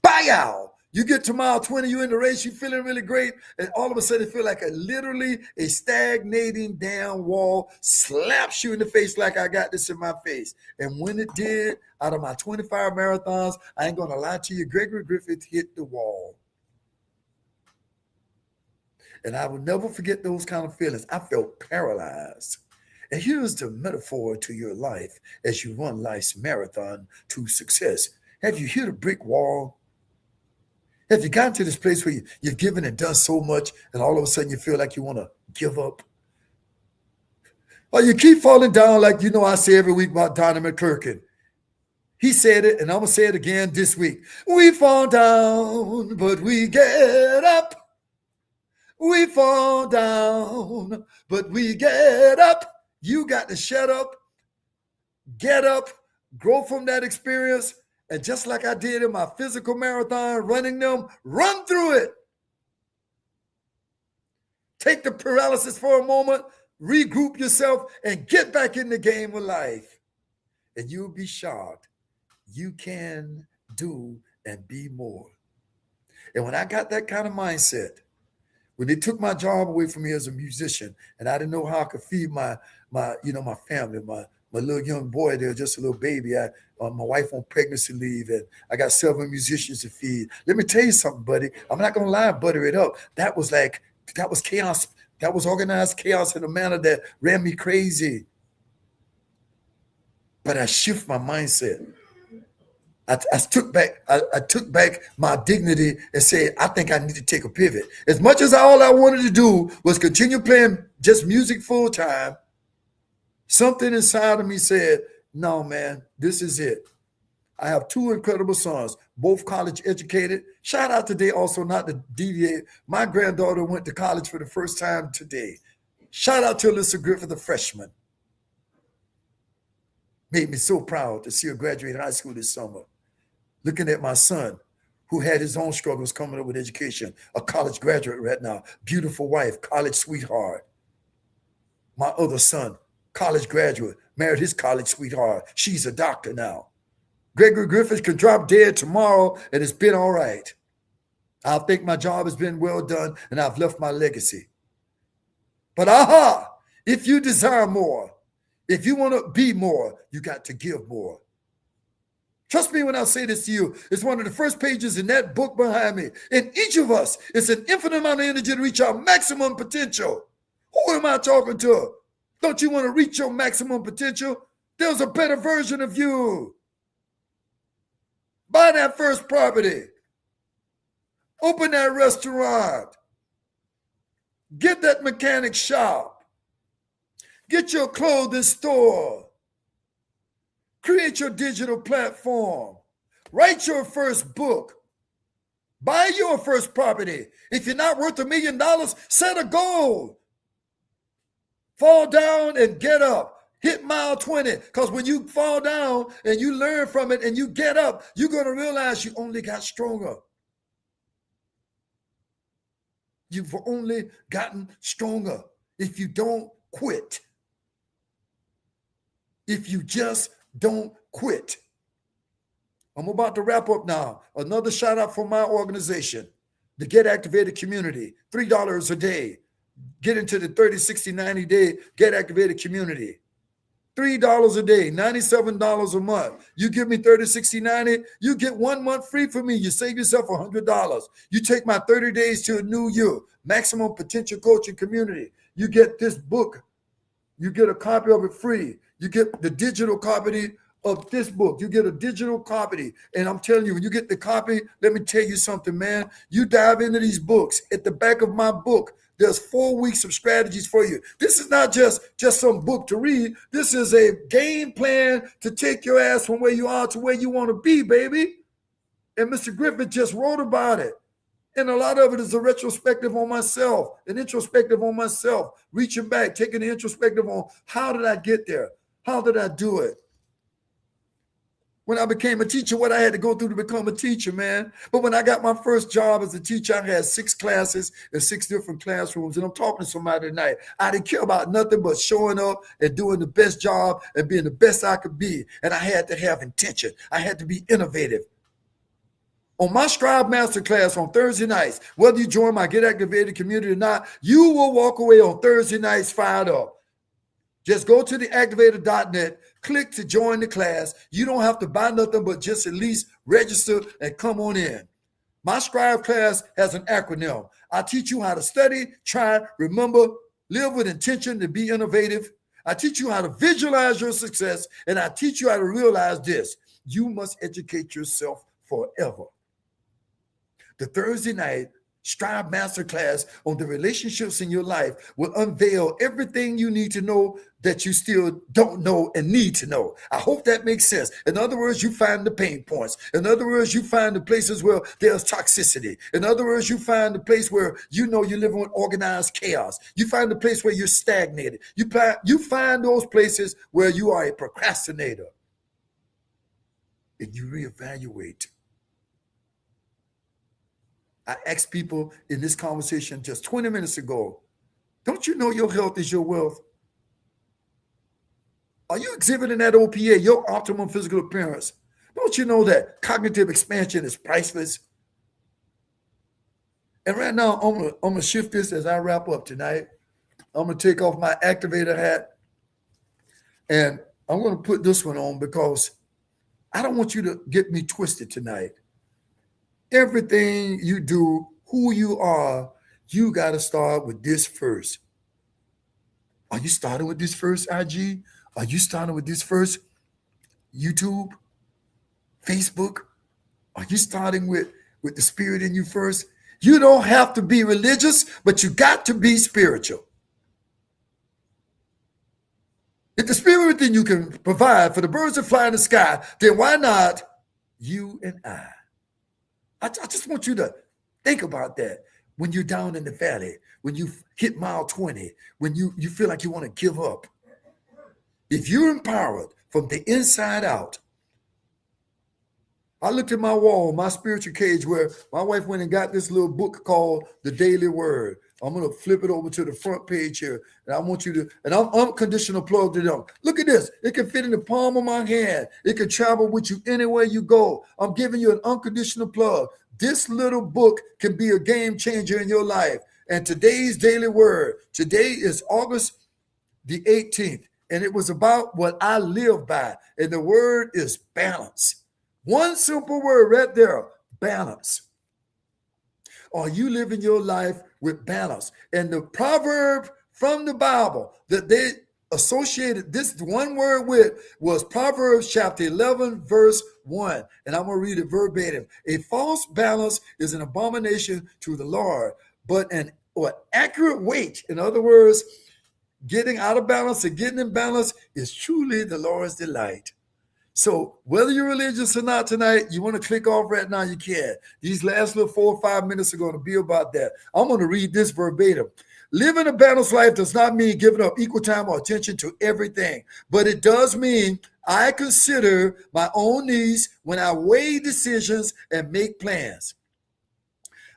bye-ow. You get to mile 20, you're in the race, you're feeling really great, and all of a sudden it feels like literally a stagnating down wall slaps you in the face like I got this in my face. And when it did, out of my 25 marathons, I ain't going to lie to you, Gregory Griffith hit the wall. And I will never forget those kind of feelings. I felt paralyzed. And here's the metaphor to your life as you run life's marathon to success. Have you hit a brick wall? Have you gotten to this place where you've given and done so much and all of a sudden you feel like you want to give up? Or you keep falling down like I say every week about Donnie McClurkin. He said it, and I'm going to say it again this week. We fall down, but we get up. We fall down, but we get up. You got to shut up, get up, grow from that experience. And just like I did in my physical marathon, running them, run through it. Take the paralysis for a moment, regroup yourself, and get back in the game of life. And you'll be shocked. You can do and be more. And when I got that kind of mindset, when they took my job away from me as a musician, and I didn't know how I could feed my family, my little young boy there, just a little baby. My wife on pregnancy leave, and I got 7 musicians to feed. Let me tell you something, buddy. I'm not going to lie and butter it up. That was chaos. That was organized chaos in a manner that ran me crazy. But I shift my mindset. I took back my dignity and said, I think I need to take a pivot. As much as all I wanted to do was continue playing just music full time, something inside of me said, no, man, this is it. I have 2 incredible sons, both college educated. Shout out today also, not to deviate. My granddaughter went to college for the first time today. Shout out to Alyssa Griffith, a freshman. Made me so proud to see her graduate high school this summer. Looking at my son, who had his own struggles coming up with education, a college graduate right now, beautiful wife, college sweetheart. My other son, college graduate, married his college sweetheart. She's a doctor now. Gregory Griffith could drop dead tomorrow, and it's been all right. I think my job has been well done, and I've left my legacy. But if you desire more, if you want to be more, you got to give more. Trust me when I say this to you. It's one of the first pages in that book behind me. In each of us, it's an infinite amount of energy to reach our maximum potential. Who am I talking to? Don't you want to reach your maximum potential? There's a better version of you. Buy that first property. Open that restaurant. Get that mechanic shop. Get your clothing store. Create your digital platform. Write your first book. Buy your first property. If you're not worth $1 million, set a goal. Fall down and get up. Hit mile 20, because when you fall down and you learn from it and you get up, you're going to realize you only got stronger. You've only gotten stronger if you don't quit. If you just don't quit. I'm about to wrap up now. Another shout out for my organization, the Get Activated Community, $3 a day. Get into the 30, 60, 90 day Get Activated Community. $3 a day, $97 a month. You give me 30, 60, 90, you get 1 month free for me. You save yourself $100. You take my 30 days to a new you, maximum potential coaching community. You get this book. You get a copy of it free. You get the digital copy of this book. You get a digital copy. And I'm telling you, when you get the copy, let me tell you something, man. You dive into these books. At the back of my book, there's 4 weeks of strategies for you. This is not just some book to read. This is a game plan to take your ass from where you are to where you want to be, baby. And Mr. Griffith just wrote about it. And a lot of it is a retrospective on myself, an introspective on myself, reaching back, taking the introspective on how did I get there? How did I do it? When I became a teacher, what I had to go through to become a teacher, man. But when I got my first job as a teacher, I had 6 classes and 6 different classrooms. And I'm talking to somebody tonight. I didn't care about nothing but showing up and doing the best job and being the best I could be. And I had to have intention. I had to be innovative. On my Strive Masterclass on Thursday nights, whether you join my Get Activated community or not, you will walk away on Thursday nights fired up. Just go to theactivator.net, click to join the class. You don't have to buy nothing but just at least register and come on in. My Strive class has an acronym. I teach you how to study, try, remember, live with intention to be innovative. I teach you how to visualize your success, and I teach you how to realize this. You must educate yourself forever. The Thursday night Strive Masterclass on the relationships in your life will unveil everything you need to know that you still don't know and need to know. I hope that makes sense. In other words, you find the pain points. In other words, you find the places where there's toxicity. In other words, you find the place where you know you're living with organized chaos. You find the place where you're stagnated. You find those places where you are a procrastinator. And you reevaluate. I asked people in this conversation just 20 minutes ago, don't you know your health is your wealth? Are you exhibiting that OPA, your optimum physical appearance? Don't you know that cognitive expansion is priceless? And right now, I'm gonna shift this as I wrap up tonight. I'm gonna take off my activator hat, and I'm gonna put this one on because I don't want you to get me twisted tonight. Everything you do, who you are, you got to start with this first. Are you starting with this first, IG? Are you starting with this first, YouTube, Facebook? Are you starting with the spirit in you first? You don't have to be religious, but you got to be spiritual. If the spirit within you can provide for the birds that fly in the sky, then why not you and I? I just want you to think about that when you're down in the valley, when you hit mile 20, when you feel like you want to give up. If you're empowered from the inside out, I looked at my wall, my spiritual cage, where my wife went and got this little book called The Daily Word. I'm going to flip it over to the front page here. And I want you to, and I'm unconditional plugged it up. Look at this. It can fit in the palm of my hand. It can travel with you anywhere you go. I'm giving you an unconditional plug. This little book can be a game changer in your life. And today's daily word, today is August the 18th. And it was about what I live by. And the word is balance. One simple word right there, balance. Are you living your life with balance? And the proverb from the Bible that they associated this one word with was Proverbs chapter 11, verse 1. And I'm going to read it verbatim. A false balance is an abomination to the Lord, but an accurate weight, in other words, getting out of balance and getting in balance, is truly the Lord's delight. So whether you're religious or not tonight, you want to click off right now, you can. These last little 4 or 5 minutes are going to be about that. I'm going to read this verbatim. Living a balanced life does not mean giving up equal time or attention to everything, but it does mean I consider my own needs when I weigh decisions and make plans.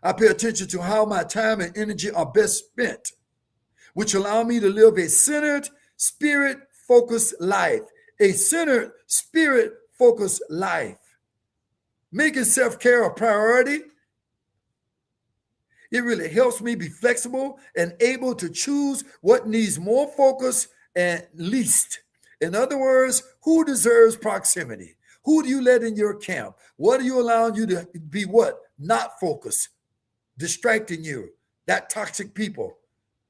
I pay attention to how my time and energy are best spent, which allow me to live a centered, spirit-focused life. A centered, spirit-focused life. Making self-care a priority, it really helps me be flexible and able to choose what needs more focus and least. In other words, who deserves proximity? Who do you let in your camp? What are you allowing you to be what? Not focused, distracting you. That toxic people,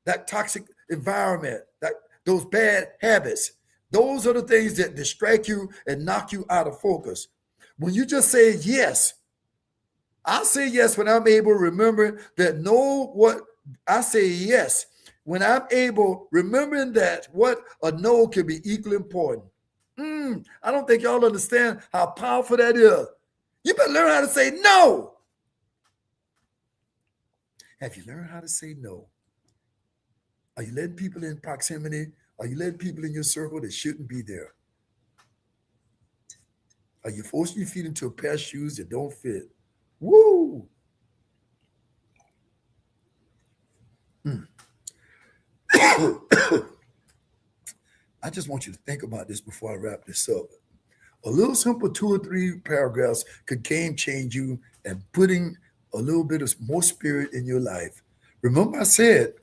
that toxic environment, those bad habits. Those are the things that distract you and knock you out of focus. When you just say yes, I say yes when I'm able to remember that I say yes when I'm able remembering that what a no can be equally important. I don't think y'all understand how powerful that is. You better learn how to say no. Have you learned how to say no? Are you letting people in proximity? Are you letting people in your circle that shouldn't be there? Are you forcing your feet into a pair of shoes that don't fit? Woo! I just want you to think about this before I wrap this up. A little simple 2 or 3 paragraphs could game change you and putting a little bit of more spirit in your life. Remember I said,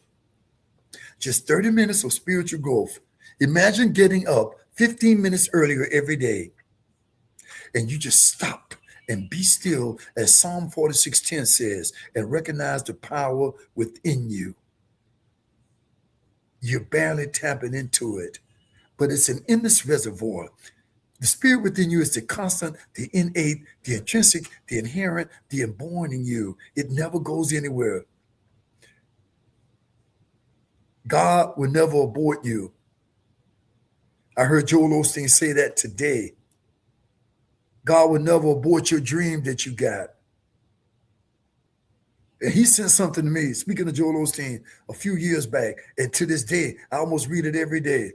just 30 minutes of spiritual growth. Imagine getting up 15 minutes earlier every day and you just stop and be still, as Psalm 46:10 says, and recognize the power within you. You're barely tapping into it, but it's an endless reservoir. The spirit within you is the constant, the innate, the intrinsic, the inherent, the inborn in you. It never goes anywhere. God will never abort you. I heard Joel Osteen say that today. God will never abort your dream that you got. And he sent something to me, speaking of Joel Osteen, a few years back. And to this day, I almost read it every day.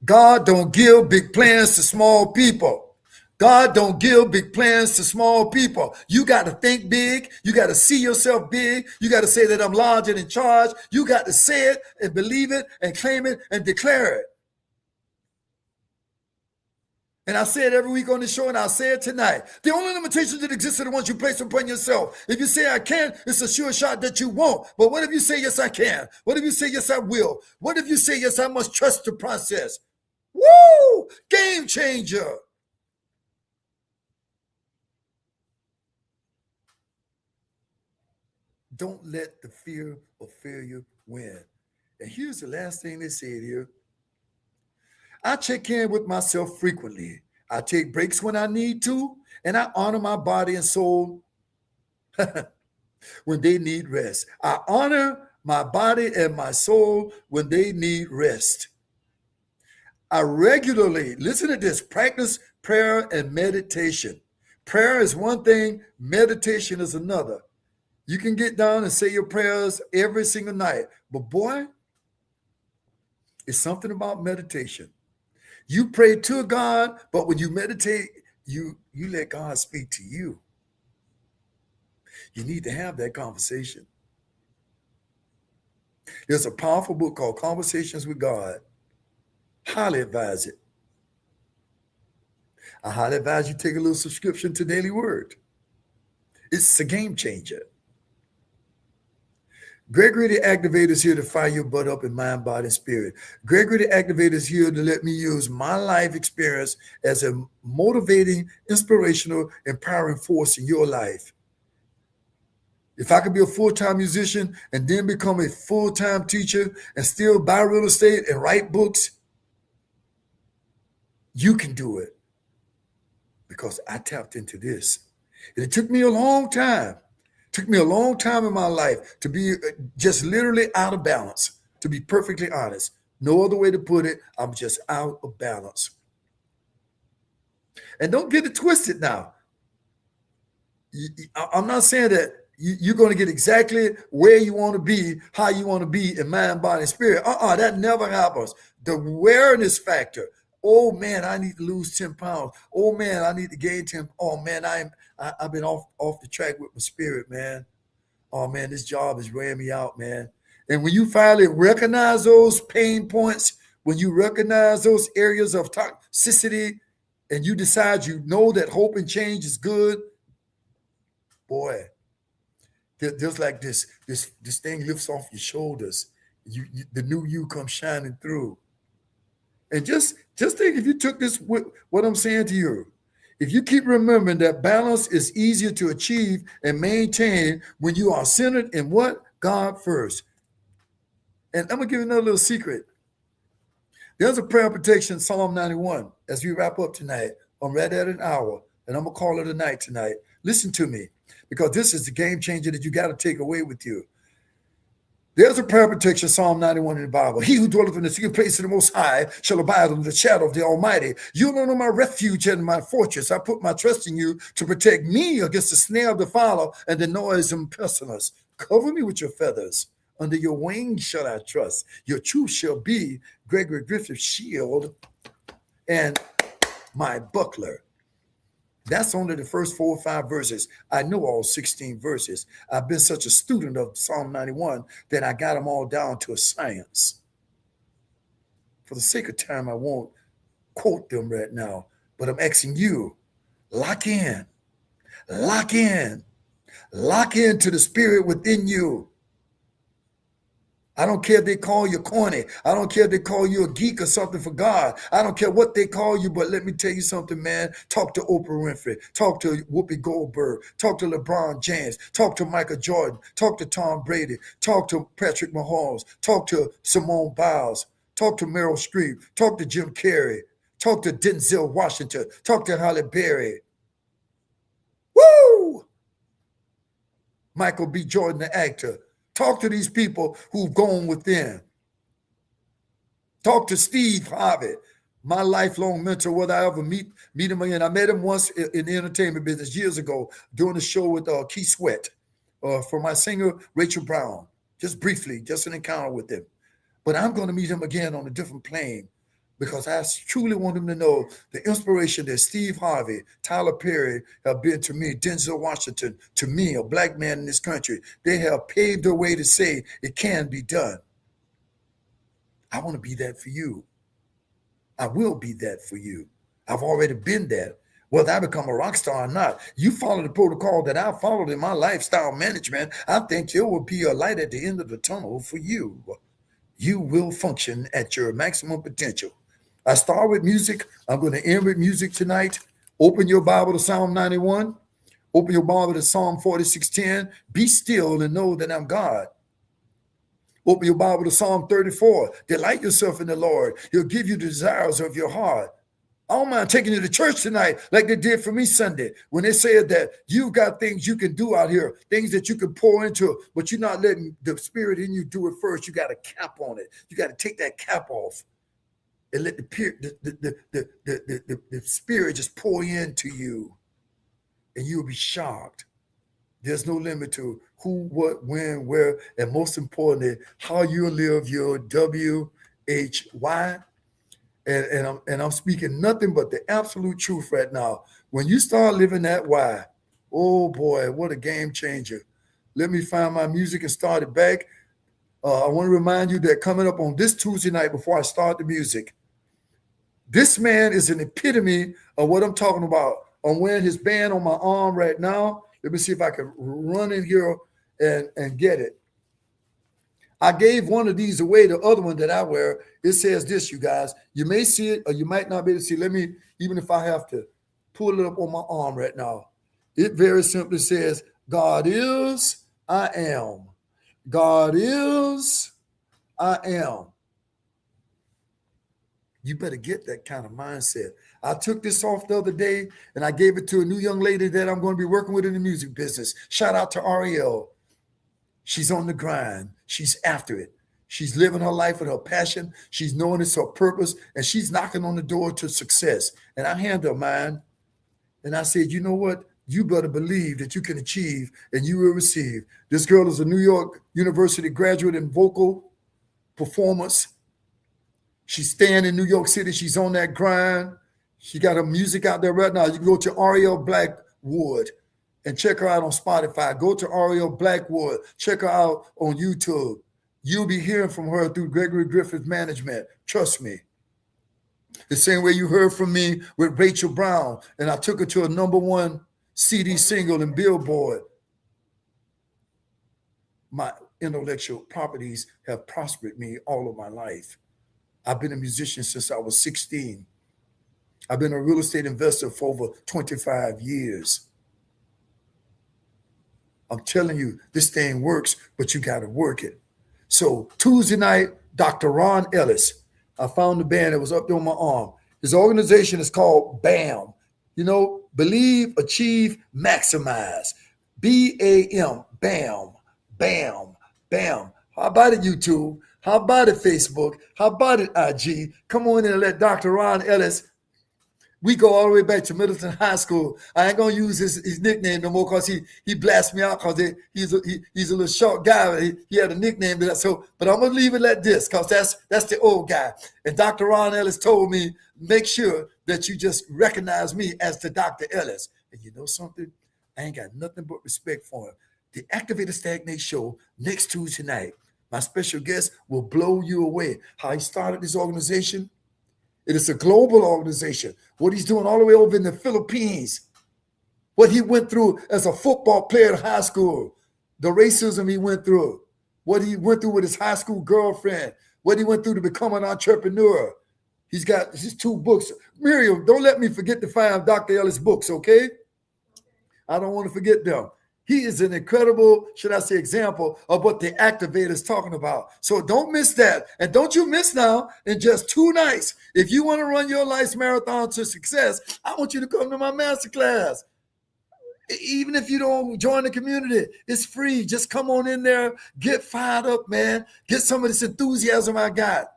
God don't give big plans to small people. God don't give big plans to small people. You got to think big. You got to see yourself big. You got to say that I'm large and in charge. You got to say it and believe it and claim it and declare it. And I say it every week on the show, and I'll say it tonight. The only limitations that exist are the ones you place upon yourself. If you say I can, it's a sure shot that you won't. But what if you say yes, I can? What if you say yes, I will? What if you say yes, I must trust the process? Woo! Game changer. Don't let the fear of failure win. And here's the last thing they said here. I check in with myself frequently. I take breaks when I need to, and I honor my body and soul when they need rest. I honor my body and my soul when they need rest. I regularly, listen to this, practice prayer and meditation. Prayer is one thing, meditation is another. You can get down and say your prayers every single night, but boy, it's something about meditation. You pray to God, but when you meditate, you let God speak to you. You need to have that conversation. There's a powerful book called Conversations with God. Highly advise it. I highly advise you take a little subscription to Daily Word. It's a game changer. Gregory the Activator is here to fire your butt up in mind, body, and spirit. Gregory the Activator is here to let me use my life experience as a motivating, inspirational, empowering force in your life. If I could be a full-time musician and then become a full-time teacher and still buy real estate and write books, you can do it because I tapped into this. And it took me a long time. Took me a long time in my life to be just literally out of balance, to be perfectly honest. No other way to put it, I'm just out of balance. And don't get it twisted now. I'm not saying that you're going to get exactly where you want to be, how you want to be in mind, body, and spirit. That never happens. The awareness factor. Oh man, I need to lose 10 pounds. Oh man, I need to gain 10. Oh man, I've been off the track with my spirit, man. Oh man, this job is wearing me out, man. And when you finally recognize those pain points, when you recognize those areas of toxicity, and you decide you know that hope and change is good, boy, there's like this thing lifts off your shoulders. The new you comes shining through. And just think, if you took this, what I'm saying to you, if you keep remembering that balance is easier to achieve and maintain when you are centered in what? God first. And I'm going to give you another little secret. There's a prayer protection, Psalm 91, as we wrap up tonight. I'm right at an hour, and I'm going to call it a night tonight. Listen to me, because this is the game changer that you got to take away with you. There's a prayer protection, Psalm 91 in the Bible. He who dwelleth in the secret place of the Most High shall abide under the shadow of the Almighty. You alone are my refuge and my fortress. I put my trust in you to protect me against the snare of the fowler and the noise and pestilence. Cover me with your feathers. Under your wings shall I trust. Your truth shall be Gregory Griffith's shield and my buckler. That's only the first 4 or 5 verses. I know all 16 verses. I've been such a student of Psalm 91 that I got them all down to a science. For the sake of time, I won't quote them right now, but I'm asking you, lock in, lock in, lock into the spirit within you. I don't care if they call you corny. I don't care if they call you a geek or something for God. I don't care what they call you, but let me tell you something, man. Talk to Oprah Winfrey. Talk to Whoopi Goldberg. Talk to LeBron James. Talk to Michael Jordan. Talk to Tom Brady. Talk to Patrick Mahomes. Talk to Simone Biles. Talk to Meryl Streep. Talk to Jim Carrey. Talk to Denzel Washington. Talk to Halle Berry. Woo! Michael B. Jordan, the actor. Talk to these people who've gone within. Talk to Steve Harvey, my lifelong mentor, whether I ever meet him again. I met him once in the entertainment business years ago doing a show with Keith Sweat for my singer, Rachel Brown. Just briefly, just an encounter with him. But I'm going to meet him again on a different plane, because I truly want him to know the inspiration that Steve Harvey, Tyler Perry have been to me, Denzel Washington, to me, a black man in this country. They have paved their way to say it can be done. I want to be that for you. I will be that for you. I've already been that. Whether I become a rock star or not, you follow the protocol that I followed in my lifestyle management, I think there will be a light at the end of the tunnel for you. You will function at your maximum potential. I start with music. I'm going to end with music tonight. Open your Bible to Psalm 91. Open your Bible to Psalm 46:10. Be still and know that I'm God. Open your Bible to Psalm 34. Delight yourself in the Lord. He'll give you the desires of your heart. I don't mind taking you to church tonight like they did for me Sunday, when they said that you've got things you can do out here, things that you can pour into, but you're not letting the spirit in you do it first. You got a cap on it. You got to take that cap off and let the spirit just pour into you, and you'll be shocked. There's no limit to who, what, when, where, and most importantly, how you live your WHY. And I'm speaking nothing but the absolute truth right now. When you start living that why, oh boy, what a game changer. Let me find my music and start it back. I want to remind you that coming up on this Tuesday night, before I start the music, this man is an epitome of what I'm talking about. I'm wearing his band on my arm right now. Let me see if I can run in here and get it. I gave one of these away, the other one that I wear. It says this, you guys. You may see it or you might not be able to see it. Let me, even if I have to pull it up on my arm right now. It very simply says, God is, I am. God is, I am. You better get that kind of mindset. I took this off the other day and I gave it to a new young lady that I'm going to be working with in the music business. Shout out to Ariel. She's on the grind. She's after it. She's living her life with her passion. She's knowing it's her purpose, and she's knocking on the door to success. And I handed her mine, and I said, you know what? you better believe that you can achieve and you will receive. This girl is a New York University graduate in vocal performance. She's staying in New York City. She's on that grind. She got her music out there right now. You can go to Ariel Blackwood and check her out on Spotify. Go to Ariel Blackwood. Check her out on YouTube. You'll be hearing from her through Gregory Griffith Management. Trust me. The same way you heard from me with Rachel Brown, and I took her to a #1 CD single in Billboard. My intellectual properties have prospered me all of my life. I've been a musician since I was 16. I've been a real estate investor for over 25 years. I'm telling you, this thing works, but you got to work it. So Tuesday night, Dr. Ron Ellis, I found the band that was up there on my arm. His organization is called BAM. You know, Believe, Achieve, Maximize. BAM, BAM, BAM, BAM. How about it, YouTube? How about it, Facebook? How about it, IG? Come on in and let Dr. Ron Ellis. We go all the way back to Middleton High School. I ain't gonna use his nickname no more because he blasted me out because he's a little short guy. He had a nickname that but I'm gonna leave it like this because that's the old guy. And Dr. Ron Ellis told me, make sure that you just recognize me as the Dr. Ellis. And you know something? I ain't got nothing but respect for him. The Activated Stagnate show next Tuesday night. My special guest will blow you away. How he started this organization. It is a global organization. What he's doing all the way over in the Philippines. What he went through as a football player in high school. The racism he went through. What he went through with his high school girlfriend. What he went through to become an entrepreneur. He's got his 2 books. Miriam, don't let me forget to find Dr. Ellis' books, okay? I don't want to forget them. He is an incredible, should I say, example of what the Activator is talking about. So don't miss that. And don't you miss now in just 2 nights. If you want to run your life's marathon to success, I want you to come to my masterclass. Even if you don't join the community, it's free. Just come on in there, get fired up, man. Get some of this enthusiasm I got.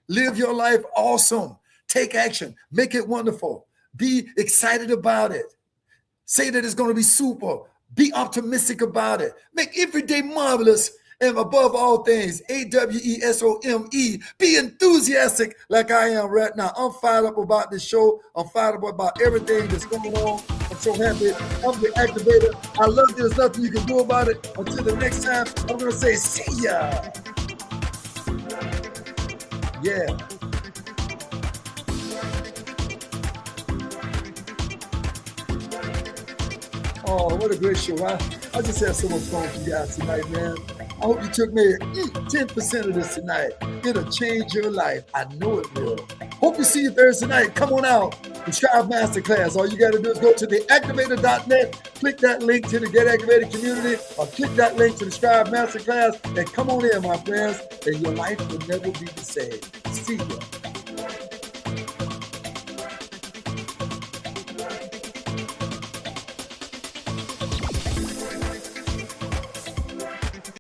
Live your life awesome. Take action. Make it wonderful. Be excited about it. Say that it's going to be super. Be optimistic about it. Make every day marvelous. And above all things, AWESOME. Be enthusiastic like I am right now. I'm fired up about this show. I'm fired up about everything that's going on. I'm so happy. I'm the Activator. I love you. There's nothing you can do about it. Until the next time, I'm going to say, see ya. Yeah. Oh, what a great show. I just had so much fun with you guys tonight, man. I hope you took maybe 10% of this tonight. It'll change your life. I know it will. Hope you see you Thursday night. Come on out. Subscribe Masterclass. All you got to do is go to theactivator.net, click that link to the Get Activated community, or click that link to the Subscribe Masterclass, and come on in, my friends, and your life will never be the same. See you.